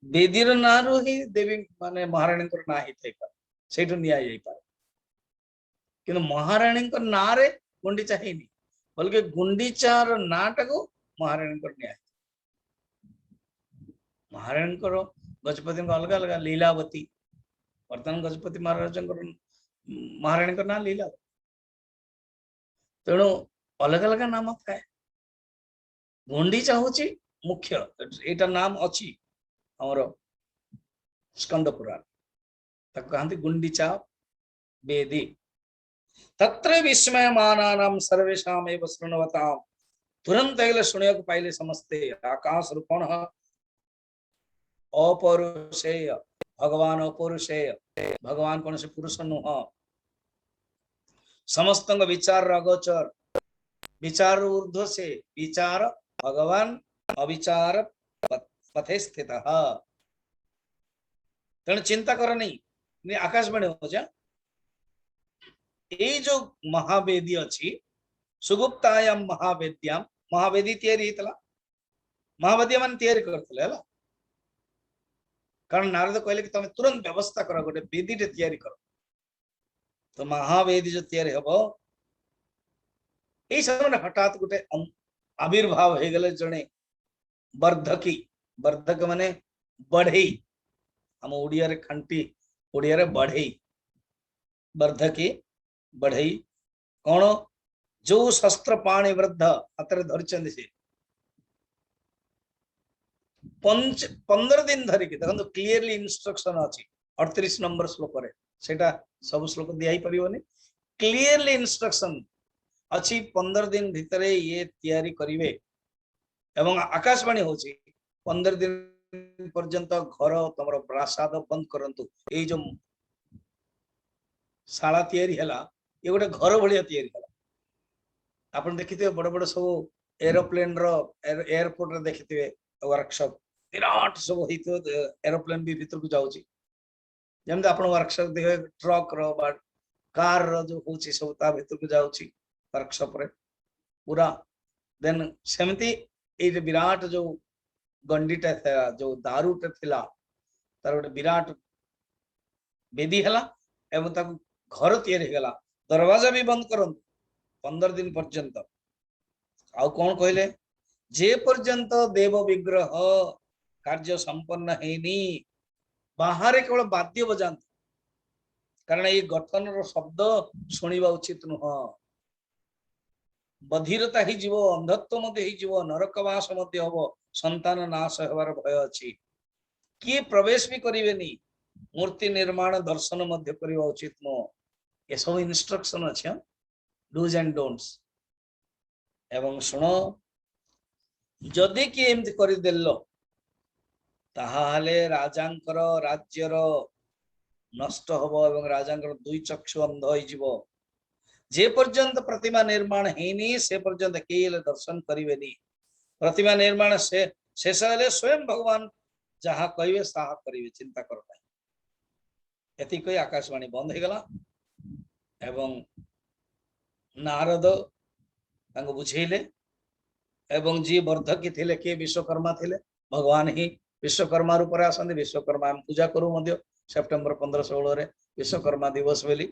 बेदीर ना रू ही देवी माने महाराणी ना ही थे सेठु निया जाई पारे किंतु महाराणी ना रे गुंडीचा ही नहीं बल्कि गुंडीचार नाटा को महाराणी निया महाराणी गजपति अलग अलग लीलावती वर्तमान गजपति महाराज महाराणी ना लीलावती तेणु अलग अलग नाम थाए गुंडीचा हूँ मुख्य एटा नाम अच्छी हमर स्कंद पुराण कहते गुंडीचा बेदी तत्र विस्मयमानानां सर्वेषामेव शृण्वताम् तुरंत अगले सुनिया को पाइले समस्ते आकाश रूपण अपौरुषेय भगवान अपौरुषेय भगवान कौन से पुरुष नुह समस्त विचार अगोचर विचार ऊर्ध्व से विचार भगवान अविचार पथे स्थित तेणु चिंता कर नहीं आकाशवाणी हो जा ये जो महावेदी अच्छी सुगुप्तायाम महावेद्याम महावेदी तैयारी होता महावेदी मान तैयारी करते कारण नारद कहले कि तुम तुरंत व्यवस्था कर गोटे वेदी टे तैयारी कर तो महावेदी जो तैयारी हम यही समय हठात गोटे आविर्भाव हो गले जड़े वर्धकी वर्धक माने बढ़ई हम ओडिया रे खंटी ओडिया रे बढ़ई वर्धकी बढ़ई कौन जो शस्त्र पाणी वृद्ध हाथ धरी से 15 दिन धरिकी देखो क्लीयरली इंस्ट्रक्शन अच्छी 38 नंबर श्लोक सब श्लोक दिखाई पारे क्लीयरली इंस्ट्रक्शन अच्छी 15 दिन भितर ये तैयारी करिवे एवं आकाशवाणी हो 15 दिन पर्यंत घर तुम प्रासाद बंद करंतु ये जो शाला तैयारी है ये गोटे घर भाया तैयारी है आपन देखिथे बड़ बड़ सब एरोप्लेन एयरपोर्ट रे देखिथे वर्कशॉप विराट सब एरोप्लेन भी भीतर को जाऊँ जमते आपण वर्कशॉप देखे ट्रक रो बा कार रो जो होची सब ता भीतर को जाउची वर्कशॉप रे पूरा देन सेमती ए विराट जो गंडीटा था जो दारूटा थिला तार गोटे विराट बेदी हला एवं ताकू घर तैयारी गला दरवाजा भी बंद करन 15 दिन पर्यंत आउ कौन कहले जे पर्यंत देव विग्रह कार्य संपन्न हेनी बाहर केवल वाद्य बजाते कारण ये गठन रो शब्द शुणा उचित नुह बधिरता ही जीव अंधत्व मध्य ही जीव नरकवास मध्य हम संतान नाश होवार भय अच्छी किए प्रवेश भी करेनि मूर्ति निर्माण दर्शन मध्य करवा उचित नुह ये सब इंस्ट्रक्शन अच्छे डूज एंड डोंट्स एवं शुण जदि किए एमती करदेल ताहाले राजांकर राज्यर नष्ट हबो एवं राजांकर दुई चक्षु अंध होई जीवो जे पर्यंत प्रतिमा निर्माण हेनी से पर्यंत केले दर्शन करिवेनी प्रतिमा निर्माण से शेष हेले स्वयं भगवान जहा कहिवे साहा करिवे चिंता कर नाही एति कहि आकाशवाणी बंद हो गला एवं नारद तांको बुझेले एवं जी वर्धक थिले के विश्वकर्मा थिले भगवान ही विश्वकर्मा रूप में आसते विश्वकर्मा हम पूजा करूँ सेप्टेम्बर 15-16 रे विश्वकर्मा दिवस बोली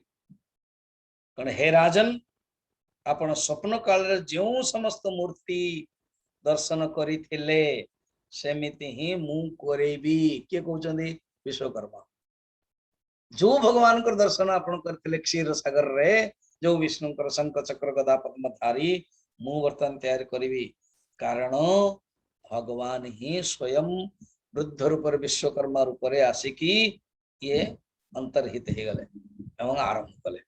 कारण हे राजन आपण स्वप्न काल रे जो समस्त मूर्ति दर्शन करिथिले सेमिति ही मु करेबी के कहउचंदी विश्वकर्मा जो भगवान कर दर्शन आपण करथिले क्षीर सागर रे जो विष्णु कर शंख चक्र गदा पद्मधारी मु वर्तन तैयार करिबी कारण भगवान ही स्वयं वृद्ध रूप विश्वकर्मा रूप आसिकी ये अंतर्हित हो गले एवं आरंभ कले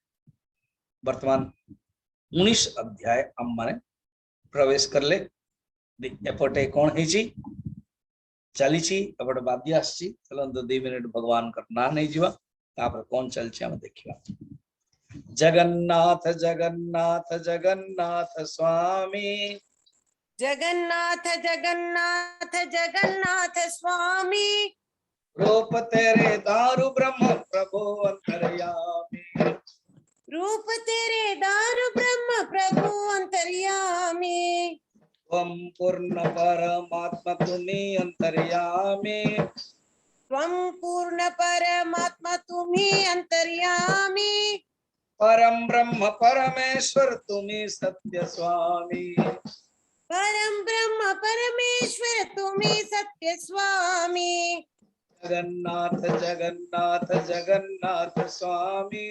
वर्तमान 19 अध्याय आम माने प्रवेश करले एपटे कौन है चली एपटे बाद्य आसी चलते 2 मिनिट भगवान का ना नहीं जीवा तापर कौन चलছে हम देखिबा जगन्नाथ जगन्नाथ जगन्नाथ स्वामी जगन्नाथ जगन्नाथ जगन्नाथ स्वामी रूप तेरे दारु ब्रह्म प्रभु अंतर्यामी रूप तेरे दारु ब्रह्म प्रभु अंतर्यामी त्वं पूर्ण परमात्मा तुम्हें अंतर्यामी त्वं पूर्ण परमात्मा तुम्हें अंतर्यामी परम ब्रह्म परमेश्वर तुम्हें सत्य स्वामी परम ब्रह्म परमेश्वर तुम्हें सत्य स्वामी जगन्नाथ जगन्नाथ जगन्नाथ स्वामी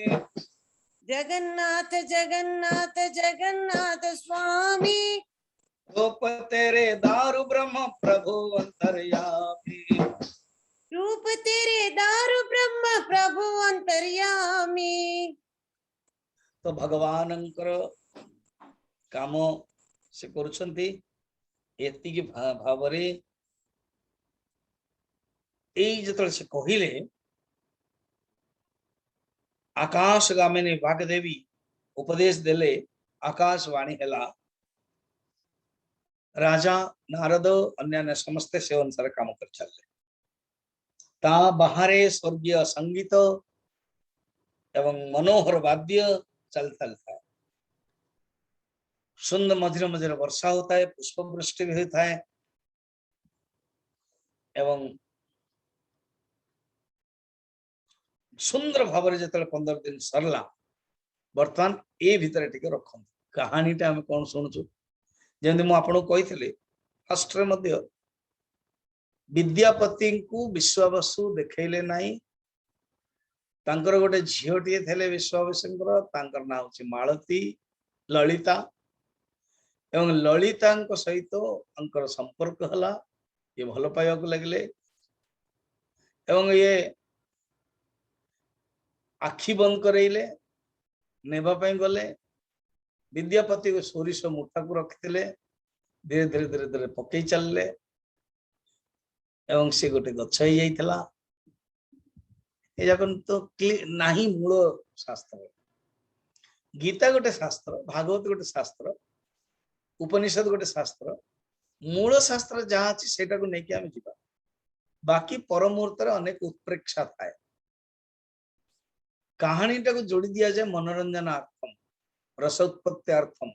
जगन्नाथ जगन्नाथ जगन्नाथ स्वामी रूप तेरे दारु ब्रह्म प्रभु अंतर्यामी रूप तेरे दारु ब्रह्म प्रभु अंतर्यामी तो भगवानंकर काम से करुछंती एतिकी भावरे एई जतल से कहिले आकाश गामिनी वागदेवी उपदेश देले आकाशवाणी हेला राजा नारद अन्य समस्त से अनुसार काम कर चलले ता बाहरे स्वर्गीय संगीत एवं मनोहर वाद्य चलता है सुंदर मझिरे मझिरे वर्षा होता है पुष्प वृष्टि भी होता है एवं सुंदर भाव जो 15 दिन सरला बर्तमान ए भितर टिके रखन कहानीटा हम कौन शुणुचु जमी मुझे कही फर्स्ट विद्यापति को विश्वावसु देखले नाई तांकर गोटे झीटी थे विश्वावसुंकर तांकर ना हूँ मालती ललिता एवं ललिता सहित अंकर संपर्क हला ये भल पाइबा लगे एवं ये आखि बंद करैले नेबाई गले विद्यापति को सोरिष मुठा को रखिले धीरे धीरे धीरे धीरे पकई चलले एवं से गोटे गछ ही जाइथिला ए जकन तो नाही मूल शास्त्र गीता गोटे शास्त्र भागवत गोटे शास्त्र उपनिषद गोटे शास्त्र मूल शास्त्र जहाँ अच्छी सेटा को लेकिन आम जा बाकी पर मुहूर्त अनेक उत्प्रेक्षा थाए कहानी टाक जोड़ी दिया जाए मनोरंजनार्थम रसोत्पत्त्यार्थम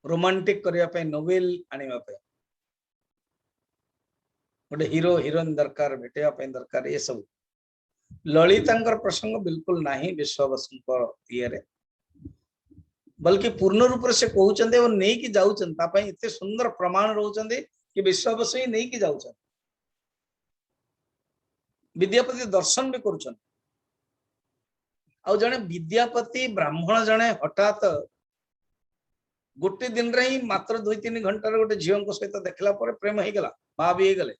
रोमांटिक करने नोवेल आने गोटे हीरो हिरोइन दरकार भेटा दरकार ये सब ललिता प्रसंग बिल्कुल नहीं विश्वावसु ये बल्कि पूर्ण रूप से कहते और नहीं कि जाऊँ इतने सुंदर प्रमाण रोचते कि विश्वावसु ही नहीं कि जाऊँ विद्यापति दर्शन भी कर जड़े विद्यापति ब्राह्मण जड़े हठात गोटे दिन रे ही मात्र 2-3 घंटा गोटे झील सहित देखला प्रेम हो गला बा भी गले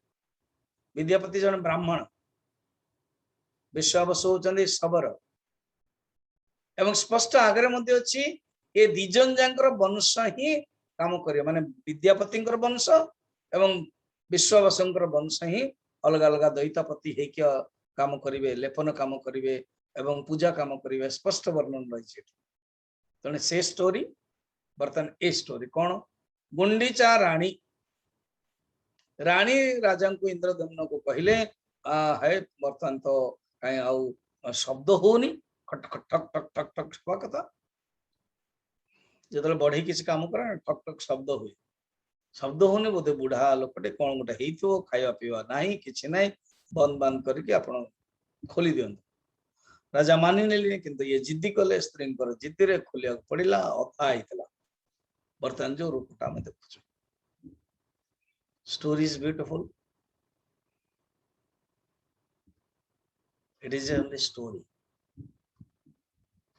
विद्यापति जन ब्राह्मण विश्वावसु होचंदी शबर एवं स्पष्ट आगे अच्छी ये दिजन जांकर वंश ही काम करियो माने विद्यापति वंश एवं विश्वावसुंकर वंश ही अलग अलग दैतापति हेक्य काम करिवे लेपन काम करिवे एवं पूजा काम करिवे स्पष्ट वर्णन रही तेणु से स्टोरी बर्तमान ए स्टोरी कौन गुंडीचा रानी रानी राजा को इंद्रदम्न को कहले है बर्तमान तो कहीं आउ शब्द होनी खट खट ठक ठक ठक ठक हवा कथा जो बढ़ी किसी काम कर ठक ठक शब्द हुए शब्द होने बोधे बुढ़ा लोकटे कौन गोटे हो खावा पीवा ना कि ना बंद बंद करके आप खोली दिंतु राजा मानि नेले किंतु ये जिद्दी कले स्त्री जिद्दी रे खोलिया पड़ा अथा होता बर्तमान जो रूपटा आम देखु story is beautiful it is only story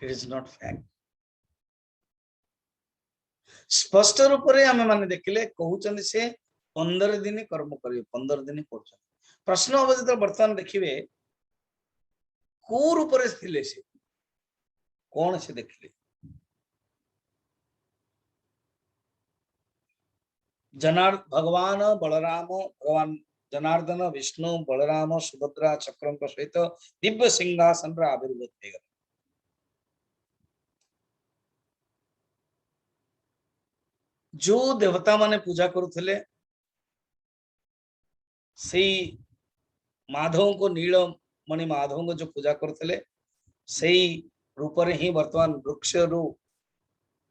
it is not fact स्पष्ट रूप से आम मैंने देखिले कहते से 15 दिन कर्म करेंगे 15 दिन कर प्रश्न हम जो बर्तमान देखिए को रूप से कौन से देखिले भगवान बलराम भगवान जनार्दन विष्णु बलराम सुभद्रा चक्र सहित दिव्य सिंहासन आविर्भूत हो गए जो देवता माने पूजा करुले से माधव को नीलमणि माधव को जो पूजा करुले से रूप ही वर्तमान वृक्ष रु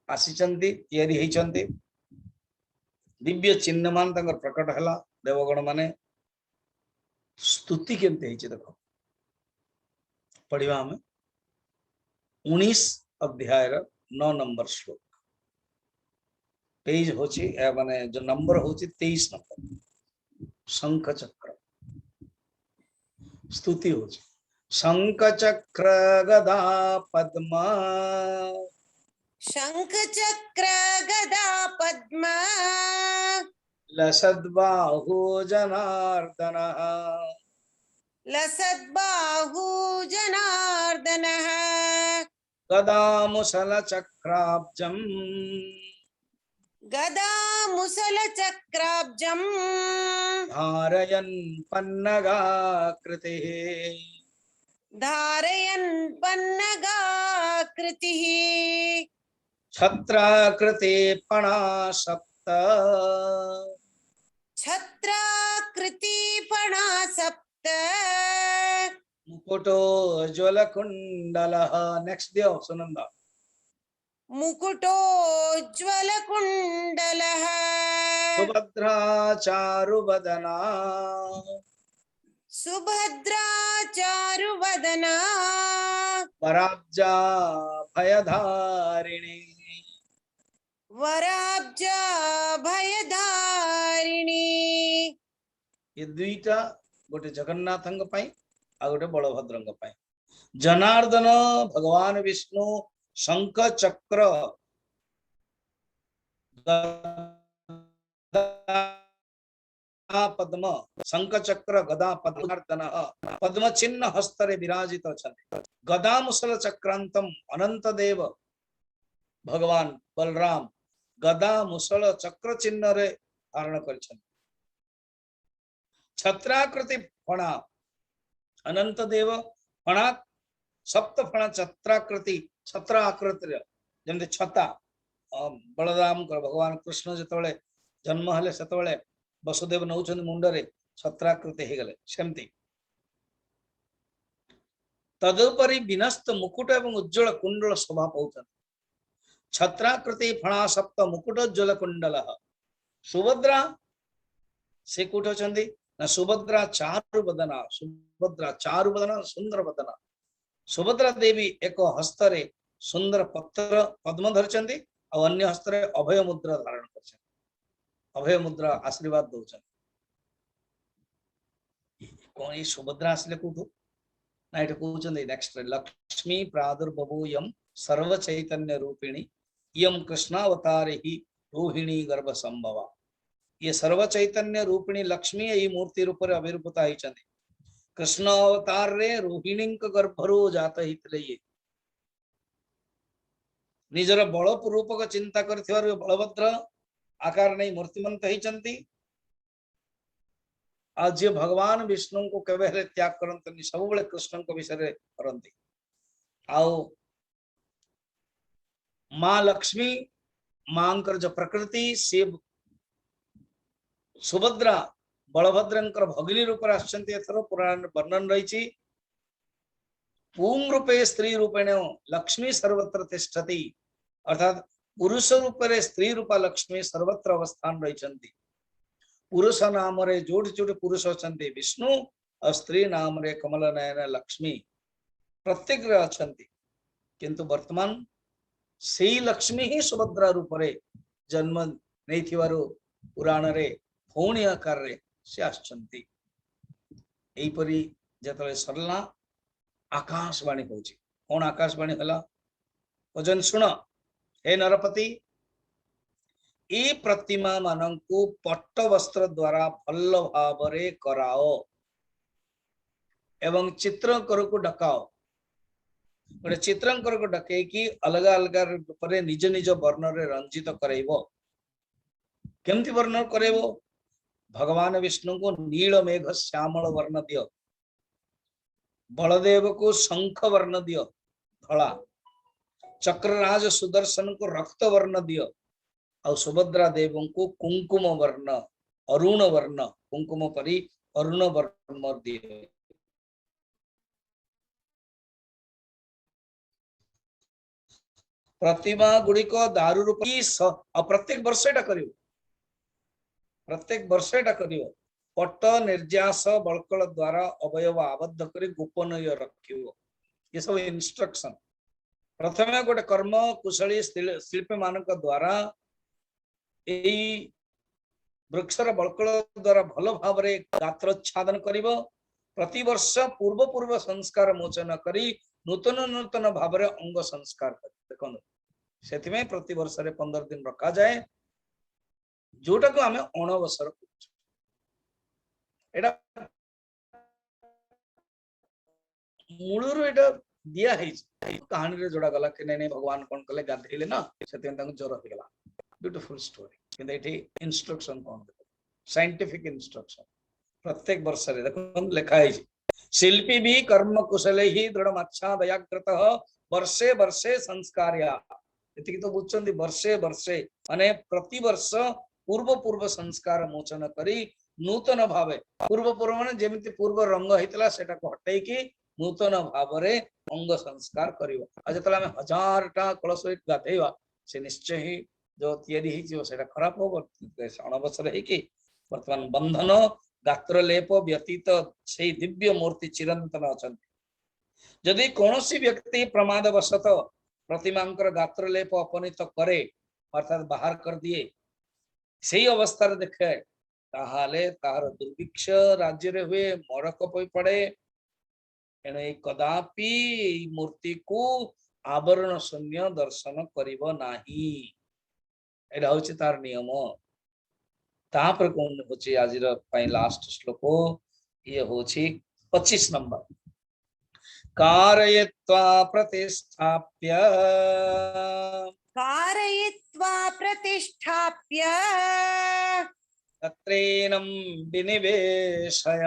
आसी दिव्य चिन्ह मान प्रकट है देवगण माने स्तुति केमती देख पढ़ा हमें 19 अध्याय 9 नंबर श्लोक पेज होची माने जो नंबर होची 23 नंबर शंख चक्र स्तुति होची शंख चक्र गदा पद्मा शंख चक्र गदा पद्मा लसद्बाहु जनार्दन लसद्बाहु जनार्दन गदा मुसल चक्राब्जम गदा मुसल चक्राब्जम धारयन् पन्नगाकृतिः धारयन् पन्नगाकृतिः छत्राकृते पणा सप्त छत्राकृति पणा सप्त मुकुटो ज्वलकुण्डलः नेक्स्ट दियो सुनंदा मुकुटोज्ज्वलकुण्डलः सुभद्रा चारुवदना सुभद्रा चारुवदना वराब्जा भयधारिणी वराब्जा भयधारिणी ये दुईटा गोटे जगन्नाथंग पाई आ गोटे बलभद्रंग पाई जनार्दन भगवान विष्णु शंख चक्र पद्म शंख चक्र गदा पद्मार्दन पद्म चिन्ह हस्तरे विराजित अछन्ति गदा मुसल चक्रांतम अनंत देव भगवान बलराम गदा मुसल चक्र चिन्ह रे धारण कर छत्राकृति फणा अनंत देव फणा सप्त फणा छत्राकृति छत्र आकृति जमती छता बलराम भगवान कृष्ण जिते जन्म हेले से वसुदेव नौचंद मुंडरे छत्राकृति हो गले सेमती तदुपरि विनस्त मुकुट एवं उज्ज्वल कुंडल शोभा पाउछन छत्राकृति फणा सप्त मुकुटोज्ज्वल कुंडल सुभद्रा से कोठ अछंती ना सुभद्रा चारु बदना सुंदर बदना सुभद्रा देवी एक हस्तरे सुंदर पत्र पद्म धरचंती और अन्य हस्तरे अभय मुद्रा धारण करछन अभय मुद्रा आशीर्वाद दउछन कोन ई सुभद्रा असले कोठु ना एटा कहउछन नेक्स्ट लक्ष्मी प्रादुर्बभूयम सर्व चैतन्य रूपिणी इयम कृष्णावतारे ही रोहिणी गर्भ संभवा ये सर्व चैतन्य रूपिणी लक्ष्मी यही मूर्ति रूप आविर्भूता होती कृष्ण अवतार रे रोहिणी गर्भरू जात हितले ये निजर बल रूपक चिंता कर बलभद्र आकार नहीं मूर्तिमंत होती आज भगवान विष्णु को केवे त्याग करते सब बड़े कृष्ण को विषय करती आओ माँ लक्ष्मी मां जो प्रकृति से सुभद्रा बलभद्रंकर भगिनी रूप आसर पुराण वर्णन रही पुंग रूपे स्त्री रूपेण लक्ष्मी सर्वत्र तिष्ठति अर्थात पुरुष रूप स्त्री रूपा लक्ष्मी सर्वत्र अवस्थान रही पुरुष नाम रे जोड़ जोड़ पुरुष अच्छा विष्णु और स्त्री नाम रे कमल नयन लक्ष्मी प्रत्येक अच्छा किंतु वर्तमान से लक्ष्मी ही सुभद्रा रूप जन्म नहीं पुराण रे भौणी आकार रे से आछंती एपरी जतले सरला आकाशवाणी होची कौन आकाशवाणी हला भजन सुन हे नरपति ए प्रतिमा मानंकु पट्ट वस्त्र द्वारा भल भावरे कराओ एवं चित्रकर को डकाओ गोटे चित्रंकर को डके कि अलग अलग रूप निज निज वर्ण रे रंजित करैबो केमती वर्ण करैबो भगवान विष्णु को नील मेघ श्यामल वर्ण दियो बलदेव को शंख वर्ण दियो धला चक्रराज सुदर्शन को रक्त वर्ण दियो और सुभद्रा देव को कुंकुम वर्ण अरुण वर्ण कुंकुम परी अरुण वर्ण दियो प्रतिमा गुड़िक दारु रूप प्रत्येक वर्ष एटा करियो प्रत्येक वर्ष एटा करियो पट्ट निर्यास बलकल द्वारा अवयव आबद्ध कर गोपनीय रखियो ये सब इंस्ट्रक्शन प्रथम गोटे कर्म कुशली शिल्पी मान द्वारा यही वृक्षर बलकल द्वारा भल भाव गात्रोच्छादन करिवो प्रति वर्ष पूर्व पूर्व संस्कार मोचन करी नूतन नूतन भाव अंग संस्कार कर देखो से प्रति वर्ष 15 दिन रखा जाए जोटा को आम अणवसर मूलर एटा दिया कहानी रे जोड़ा गला कि नहीं भगवान कौन कले गाधेले ना से ज्वर हो गला ब्यूटीफुल स्टोरी किंतु एठी इंस्ट्रक्शन कौन साइंटिफिक इंस्ट्रक्शन प्रत्येक वर्ष रे देखो लिखा है शिल्पी भी कर्म कुशल ही दृढ़ अच्छा दयाकृत वर्षे वर्षे संस्कार्या एतिकी तो बुझछन्ती वर्षे वर्षे माने प्रति वर्ष पूर्व पूर्व संस्कार मोचन करी नूतन भाव पूर्व पूर्व माने जेमिति पूर्व रंग हितला सेटा को हटाई की नूतन भाव रे अंग संस्कार करिवो आ जतला में 1000टा कलश गाधेवा से निश्चय ही जो तयारी ही जो सेटा खराब हो अणवसर है कि वर्तमान बंधन गात्र लेप व्यतीत से दिव्य मूर्ति चिरंतन अछंती जदि कौनसी व्यक्ति प्रमादवशत प्रतिमांकर गात्र लेप अपनीत करे अर्थात बाहर कर दिए सही अवस्था देखे ताहाले तार दुर्भिक्ष राज्य रे हुए मरक पई पड़े एणु कदापि मूर्ति को आवरण शून्य दर्शन करिवो नाही एटा होछि तार नियम तापर कौन होछि आज लास्ट श्लोक ये होछि 25 नंबर कारयित्वा प्रतिष्ठाप्य तत्रैनं विनिवेशय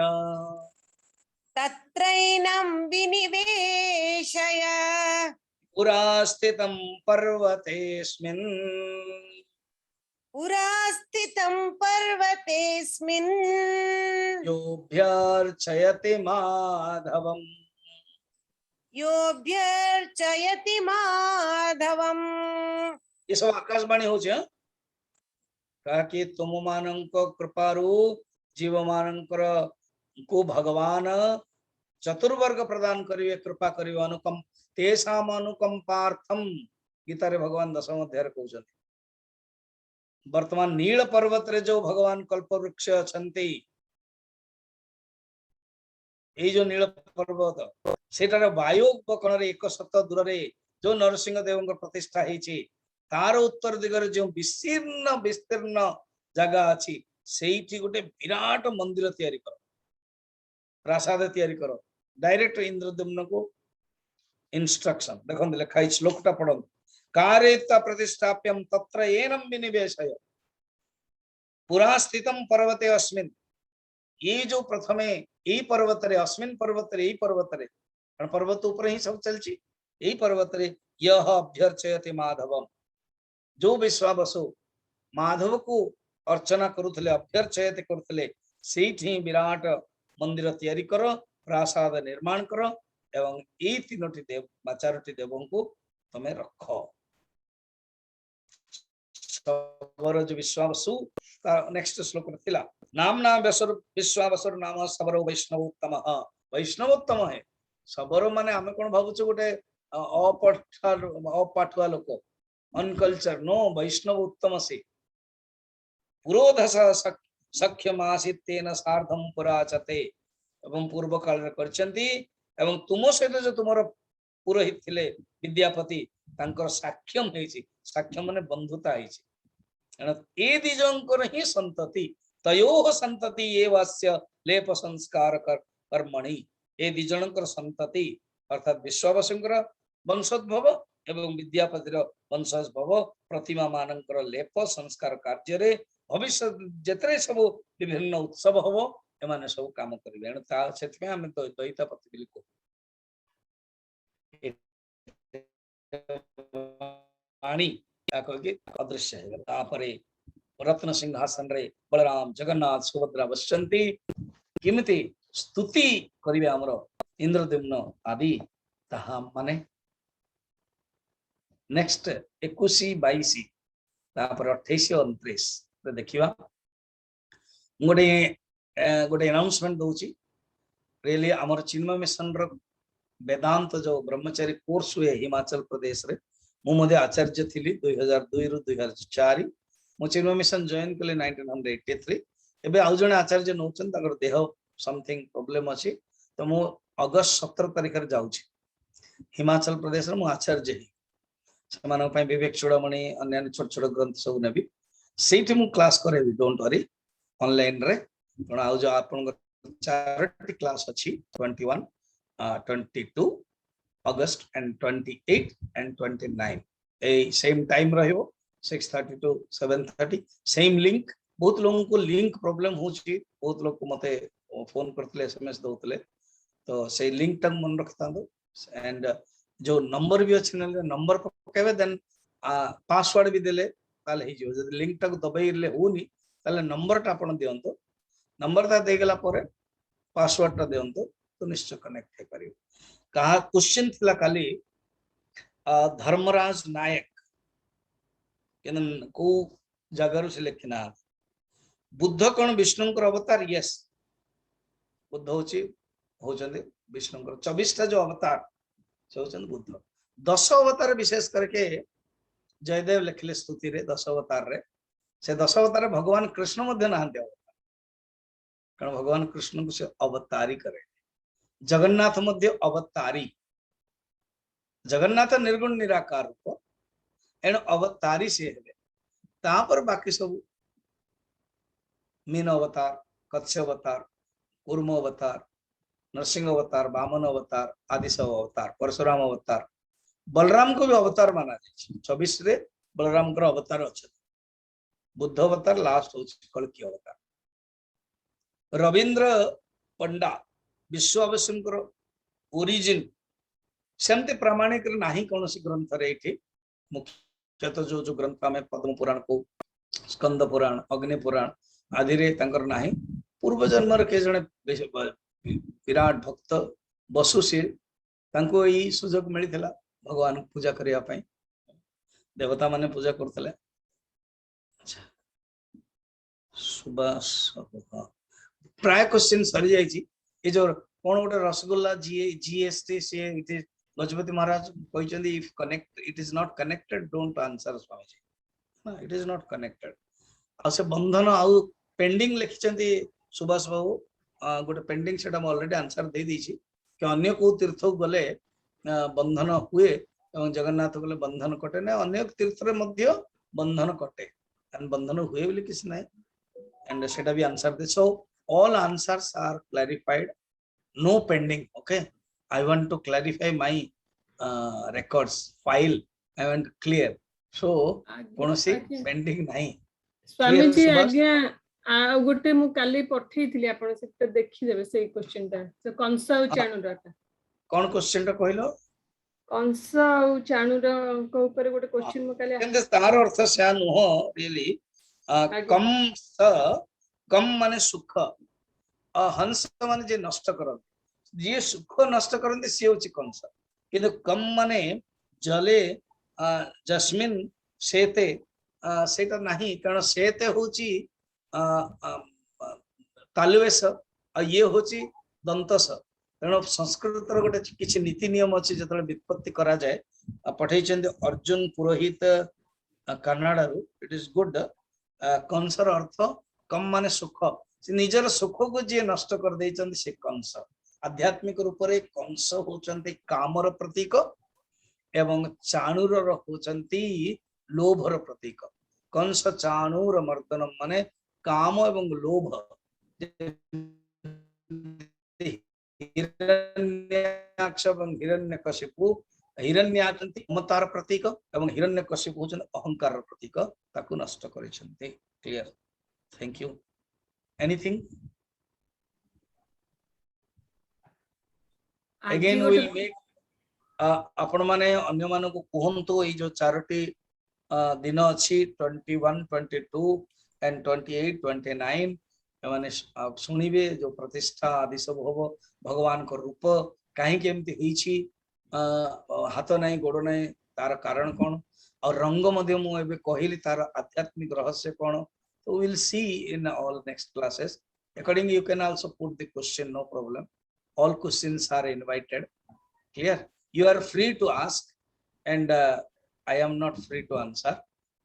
पुरा स्थितं पर्वतेऽस्मिन् योऽभ्यर्चयति माधवम् योऽभ्यर्चयति माधवम्। ये सब आकाशवाणी हो कि तुम मानक कृपारू जीव मानकर को भगवान चतुर्वर्ग प्रदान करिवे कृपा करिवे अनुकंप तेषाम अनुकंपार्थम गीता रे भगवान 10वें अध्याय कहउछन। वर्तमान नील पर्वत रे जो भगवान कल्प वृक्ष अछंती ए जो नील पर्वत सेटार वायु उपकरण रे 100 दूर रे जो नरसिंह देव प्रतिष्ठा हेछि तार उत्तर दिगरे जो विस्तीर्ण विस्तीर्ण जगह अछि सेठी गोटे विराट मंदिर तैयारी कर प्रासाद तैयारी कर डायरेक्ट इंद्रदम्न को इंस्ट्रक्शन देखो लिखा श्लोकटा पढ़ो कार्यता प्रतिष्ठाप्यम तत्र एनम विनिवेशय पुरा स्थितम पर्वते अस्मिन् ये जो प्रथमे यही पर्वत रे अस्मिन् पर्वत रे यही पर्वत रे पर्वत ऊपर ही सब चलची यही पर्वत रे यह अभ्यर्चयति माधवम जो विश्वावसु माधव को अर्चना करुथले अभ्यर्चयति करुथले सेठी विराट मंदिर तैयारी करो प्रासाद निर्माण करो एवं ये तीनोटी देव बा चारोटी देवों को तुम्हें रखो। सबरो जो विश्वावसु नेक्स्ट श्लोक थिला नामना विश्वावसुर नाम सबरो वैष्णवोत्तम वैष्णवोत्तम है सबरो माने आमे कोन भाबुछु गोटे अपाठुआ लोक अनकल्चर नो वैष्णव उत्तम से पुरोधस सख्यमासीतेन सार्धम पुराचते एवं पूर्व काल रे करचंती एवं तुम सहित जो तुमर पुरोहित थिले विद्यापति तांकर साक्ष्यम हेछि साक्ष्यम माने बंधुता हेछि ए दिजंकर ही संतति तयोः संतति एवस्य लेप संस्कार कर्मणि ए दिजंकर संतति अर्थात विश्वावसुंकर वंशोद्भव एवं विद्यापतिर वंशोद्भव प्रतिमा मानकर लेप संस्कार कार्य रे भविष्य जेतरे सब विभिन्न उत्सव हबो एमाने सब काम करिवे एणु ता सेतमे हम द्वैतापति लिखो पानी के अदृश्य है तापरे रत्न सिंहासन रे बलराम जगन्नाथ सुभद्रा बसंती किमिति स्तुति करिवे हमर इंद्रद्युम्न आदि ताहा माने नेक्स्ट 21-22 तापर 28-29 रे देखिवा गोटे गोटे अनाउंसमेंट दोची रियली हमर चिन्मय मिशन रो वेदांत जो ब्रह्मचारी कोर्स हुए हिमाचल प्रदेश रे मु मध्ये आचार्य थिली 2002 रु 2004 मु चिन्मय मिशन जॉइन कले 1983 एबे आउ जने आचार्य नौचन ताकर देह समथिंग प्रॉब्लम अछि तो मु अगस्त 17 तारिख रे जाउची हिमाचल प्रदेश रे मु आचार्य ही समान पय विवेक चूड़ामणि अन्य छोट छोट ग्रंथ सब नेबी सेठी मु क्लास करेबी डोंट वरी ऑनलाइन रे कोन आउ जो आपन चारटी क्लास अछि 21 22 अगस्त एंड 28 एंड 29 ए सेम टाइम रहियो 6:30 to 7:30 सेम लिंक बहुत लोगों को लिंक प्रॉब्लम होची बहुत लोग को मते फोन करतले एसएमएस दोतले तो से लिंक तक मन रखता दो एंड जो नंबर भी अछि नंबर पकेबे देन पासवर्ड भी देले ताले ही जो जदी लिंक तक दबाइले होनी ताले नंबर ता आपण दियंतो नंबर ता देगला परे पासवर्ड ता दियंतो तो निश्चय कनेक्ट हे करियो कहा क्वेश्चन थिला खाली धर्मराज नायक केन को जगह से लिखना बुद्ध कौन विष्णुंकर अवतार यस बुद्ध होचंदे विष्णुंकर 24 जो अवतार से होचंद बुद्ध 10 अवतार विशेष करके जयदेव लिखले स्तुति रे 10 अवतार रे से 10 अवतार भगवान कृष्ण मध्य नहांते अवतार कारण भगवान कृष्ण को से अवतारी करे जगन्नाथ मध्य अवतारी जगन्नाथ निर्गुण निराकार रूप एण अवतारी से हेले तापर बाकी सब मीन अवतार कच्छ अवतार कूर्म अवतार नरसिंह अवतार वामन अवतार आदि सब अवतार परशुराम अवतार बलराम को भी अवतार माना जाए 24 रे बलराम को अवतार अच्छे बुद्ध अवतार लास्ट हो कल्कि अवतार रविंद्र पंडा विश्वावसुंकर ओरिजिन सेमते प्रामाणिक नाही कौन ग्रंथ रे एठी मुख्यतः जो जो ग्रंथ में पद्म पुराण को स्कंद पुराण अग्नि पुराण आदि रे तंकर नाही पूर्व जन्म के जने विराट भक्त वसुशील तांको एई सुजोग मिलिथिला भगवान पूजा करिया पई देवता माने पूजा करथले अच्छा सुबास प्राय क्वेश्चन सरी जाइछि ए जो कोन गोटे रसगुल्ला जीएसटी से गजपति महाराज कहते if connect it is not connected don't answer स्वामी इट इज नॉट कनेक्टेड आ से बंधन आउ पेंडिंग लिखिचंती सुभाष बाबू गोटे पेंडिंग सेटा म ऑलरेडी आंसर दे दीची कि अन्य को तीर्थ गले बंधन हुए एवं जगन्नाथ गले बंधन कटे ना अन्य तीर्थ रे मध्य बंधन कटे एंड बंधन हुए बोली किछ नै एंड सेटा भी answer they so all answers are clarified no pending okay I want to clarify my records file I want to clear so कोनोसी pending नाही स्वामी जी सुभाष? आज्ञा आ गोटे मु काली पठेइथिली आपण से देखि देबे से क्वेश्चन ता से कंस और चाणूर ता कोन क्वेश्चन टा कहलो कंस और चाणूर को ऊपर गोटे क्वेश्चन मु काली किंतु तार अर्थ से नुह रियली कम स कम माने सुख हंस माने जे नष्ट करन जे सुख नष्ट करन से होची कंस किंतु कम माने जले जस्मिन सेते सेटा नहीं कारण सेते होची तालुवेश ये होची दंतस तेणु संस्कृत गोटे किसी नीति नियम अच्छी जो व्युत्पत्ति करा जाए पठे अर्जुन पुरोहित कन्नाड़ इट इज गुड कंसर अर्थ कम माने सुख से निजर सुख को जी नष्ट कर देइचंदी से कंस आध्यात्मिक रूप से कंस होचंती कामर प्रतीक एवं चाणूर होचंती लोभर प्रतीक कंस चाणूर मर्दन माने काम एवं लोभ हिरण्याक्ष एवं हिरण्यकशिपु हिरण्याक्ष ममतार प्रतीक एवं हिरण्यकशिपु होचन अहंकार प्रतीक ताकु नष्ट करिसंते clear thank you anything again will make आपण माने अन्य मानको कहंतो ए जो चारोटी दिन अच्छी 21 22 एंड 28 29 माने सुनिबे जो प्रतिष्ठा आदि सब होबो भगवान को रूप काहे केमती होईची हाथ नाही गोड़ नाही तार कारण कोन और रंग मध्य मु एबे कहिली तार आध्यात्मिक रहस्य कोन so we'll see in all next classes accordingly you can also put the question no problem all questions are invited clear you are free to ask and I am not free to answer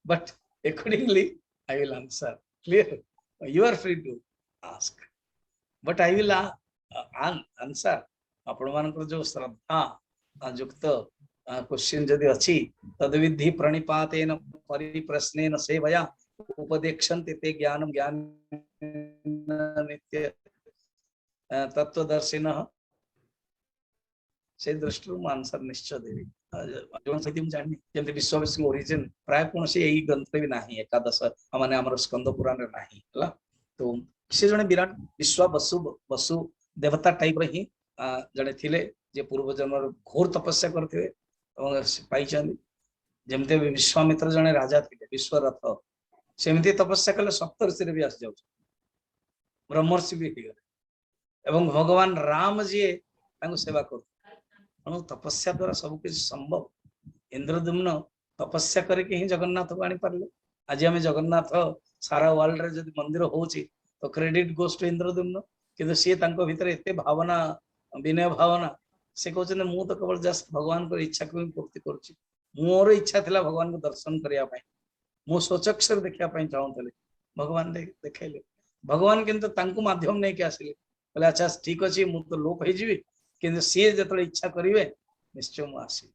but accordingly I will answer clear you are free to ask but I will answer आपण मानकर जो श्रद्धा युक्त question जदि अच्छी तद्विधि प्रणिपातेन परिप्रश्नेन सेवया उपदेक्षन्ते ते ज्ञानम ज्ञान नित्य तत्वदर्शिनः से दृष्टिରୁ आंसर निश्चय देवी जोन सहित हम जानि जेंति विश्वविष्णु ओरिजिन प्राय कोन से एही ग्रंथ भी नाही एकादश माने हमर स्कंद पुराण रे नाही हला तो से जने विराट विश्व वसु देवता टाइप रे ही जने थिले जे पूर्व जन्म घोर तपस्या करथिबे और पाइछन जेमते विश्वामित्र जने राजा थिले विश्वरथ सेमती तपस्या कले सप्तऋषि भी आसी जाउ ब्रह्मर्षि भी गले एवं भगवान राम जी तांको सेवा कर तपस्या द्वारा सब कुछ संभव इंद्रदुम्न तपस्या करके ही जगन्नाथ को आनी पारले आज आम जगन्नाथ सारा वर्ल्ड रे जदि मंदिर होची तो क्रेडिट गोस टू इंद्रदुम्न किंतु सी तांको भीतर एते भावना विनय भावना से कहते मु तो केवल जस्ट भगवान को इच्छा को पूर्ति करुच्ची मोर इच्छा थिला भगवान को दर्शन करिया पाई मो स्वचक्षर देखिया पाई चाहूतले भगवान देखेले भगवान किंतु तांको माध्यम नहीं के आसिले बोले अच्छा ठीक अछि मु तो लोप हे जीवी किंतु सी जतले इच्छा करिवे निश्चय मु आसी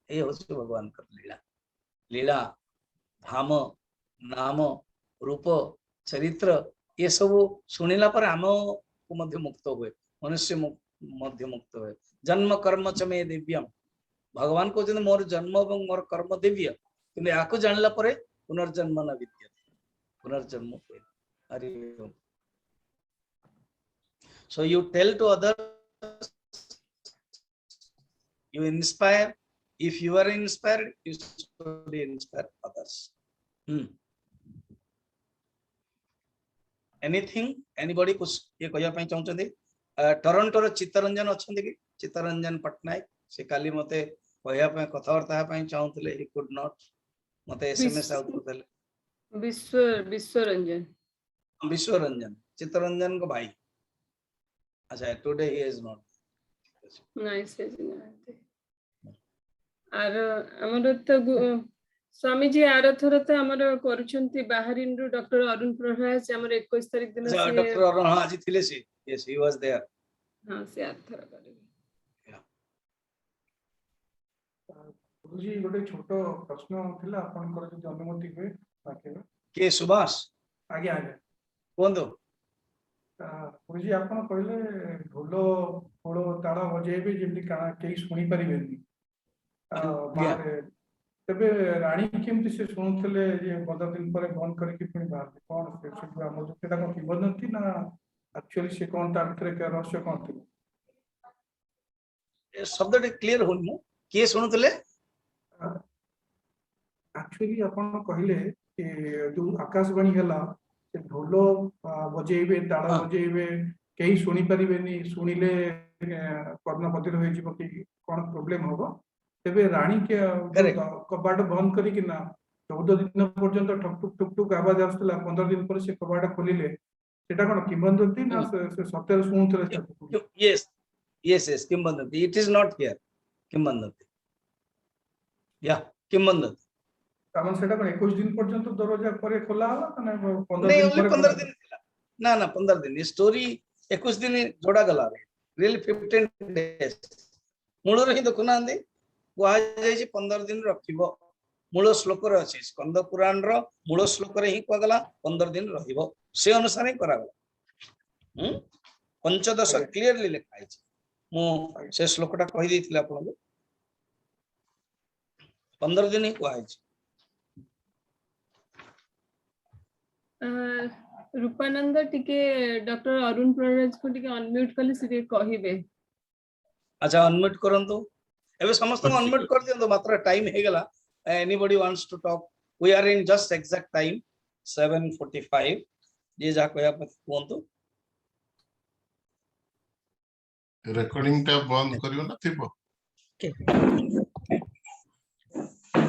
ए होछि भगवान कर लीला लीला धाम नाम रूप चरित्र ये सब सुनिला पर आम को मध्य मुक्त हुए मनुष्य मध्य मुक्त हुए जन्म कर्म च मे दिव्यम भगवान कहते मोर जन्म और मोर कर्म दिव्य किंतु याको जानला परे पुनर्जन्म न विद्यते पुनर्जन्म Hari so you tell to others you inspire if you are inspired you should inspire others anything anybody कुछ ये कहया पई चाहउछथि टोरंटो रो चित्तरंजन अछंती कि चित्तरंजन पटनायक से काली मते कहया पे कथावार्ता ପାଇଁ चाहूतले he could not मते एसएमएस आउट करले विश्व रंजन विश्व रंजन चित्तरंजन को भाई अच्छा टुडे ही इज नॉट ନାଇଁ ସେ ନାହାନ୍ତି ଆର ଆମର ତ ସ୍ୱାମୀଜୀ ଆର ଥର ତ ଆମର କରୁଛନ୍ତି ବାହାରିନରୁ ଡକ୍ଟର ଅରୁଣ ପ୍ରଭାସ ଆମର 21 ତାରିଖ ଦିନ अच्छा ସେ डॉक्टर अरुण हाँ आज थिले से यस ही वाज देयर ହଁ ସେ ଆର ଥର କରିବେ गुरुजी गोटे छोट प्रश्न थिला आपनकर जो अनुमति हुए बाकी के सुभाष आगे आगे कोंदो गुरुजी आपन कहले ढोल फोड़ ताड़ा बजेबे जेमति केही सुनी परिबेनी बाहर तबे रानी केमति से सुनुथले जे 15 दिन पर बंद करके पुनी बाहर कोन से हमर जेटा कोन किंवदंती ना एक्चुअली से कोन ता भीतर के रहस्य कोन थी ए शब्द क्लियर होनी मु के सुनुतले एक्चुअली अपन कहले कि जो आकाशवाणी हला से ढोल बजेबे ताड़ा बजेबे केही सुनी परिबेनी सुनिले कर्ण बदिल होई जिवो कि कोन प्रॉब्लम होबो तेबे रानी के कबाट बंद करी कि ना 14 दिन पर्यंत ठक ठुक ठुक आवाज आस्तला 15 दिन पर से कबाट खोलिले सेटा कोन किंवदंती ना से सत्य सुनुतले यस यस यस किंवदंती इट इज नॉट हियर किंवदंती या किंवदंती तामन सेटा कोन 21 दिन पर्यंत दरवाजा पर खोला हला ना 15 नहीं दिन ओनली पर 15 दिन थिला ना ना 15 दिन स्टोरी 21 दिन जोड़ा गला रे रियल 15 डेज मूल रे देखु ना आंदी कुआ जाय जे 15 दिन रखिबो मूल श्लोक रे अछि स्कंद पुराण रो मूल श्लोक रे ही कुआ गला 15 दिन रहिबो से अनुसार ही करा गला पंचदश क्लियरली लिखा है मु से श्लोकटा कहि देथिला आपन को 15 दिन ही कुआ है रूपानंद टिके डॉक्टर अरुण प्रभास को टिके अनम्यूट कले से कहिबे अच्छा अनम्यूट करंतु एबे समस्त को अनम्यूट कर दियंतो मात्र टाइम हे गेला anybody wants to talk we are in just exact time 7:45 जे जा कहया पत कोंतो रेकॉर्डिंग टा बंद करियो ना थिबो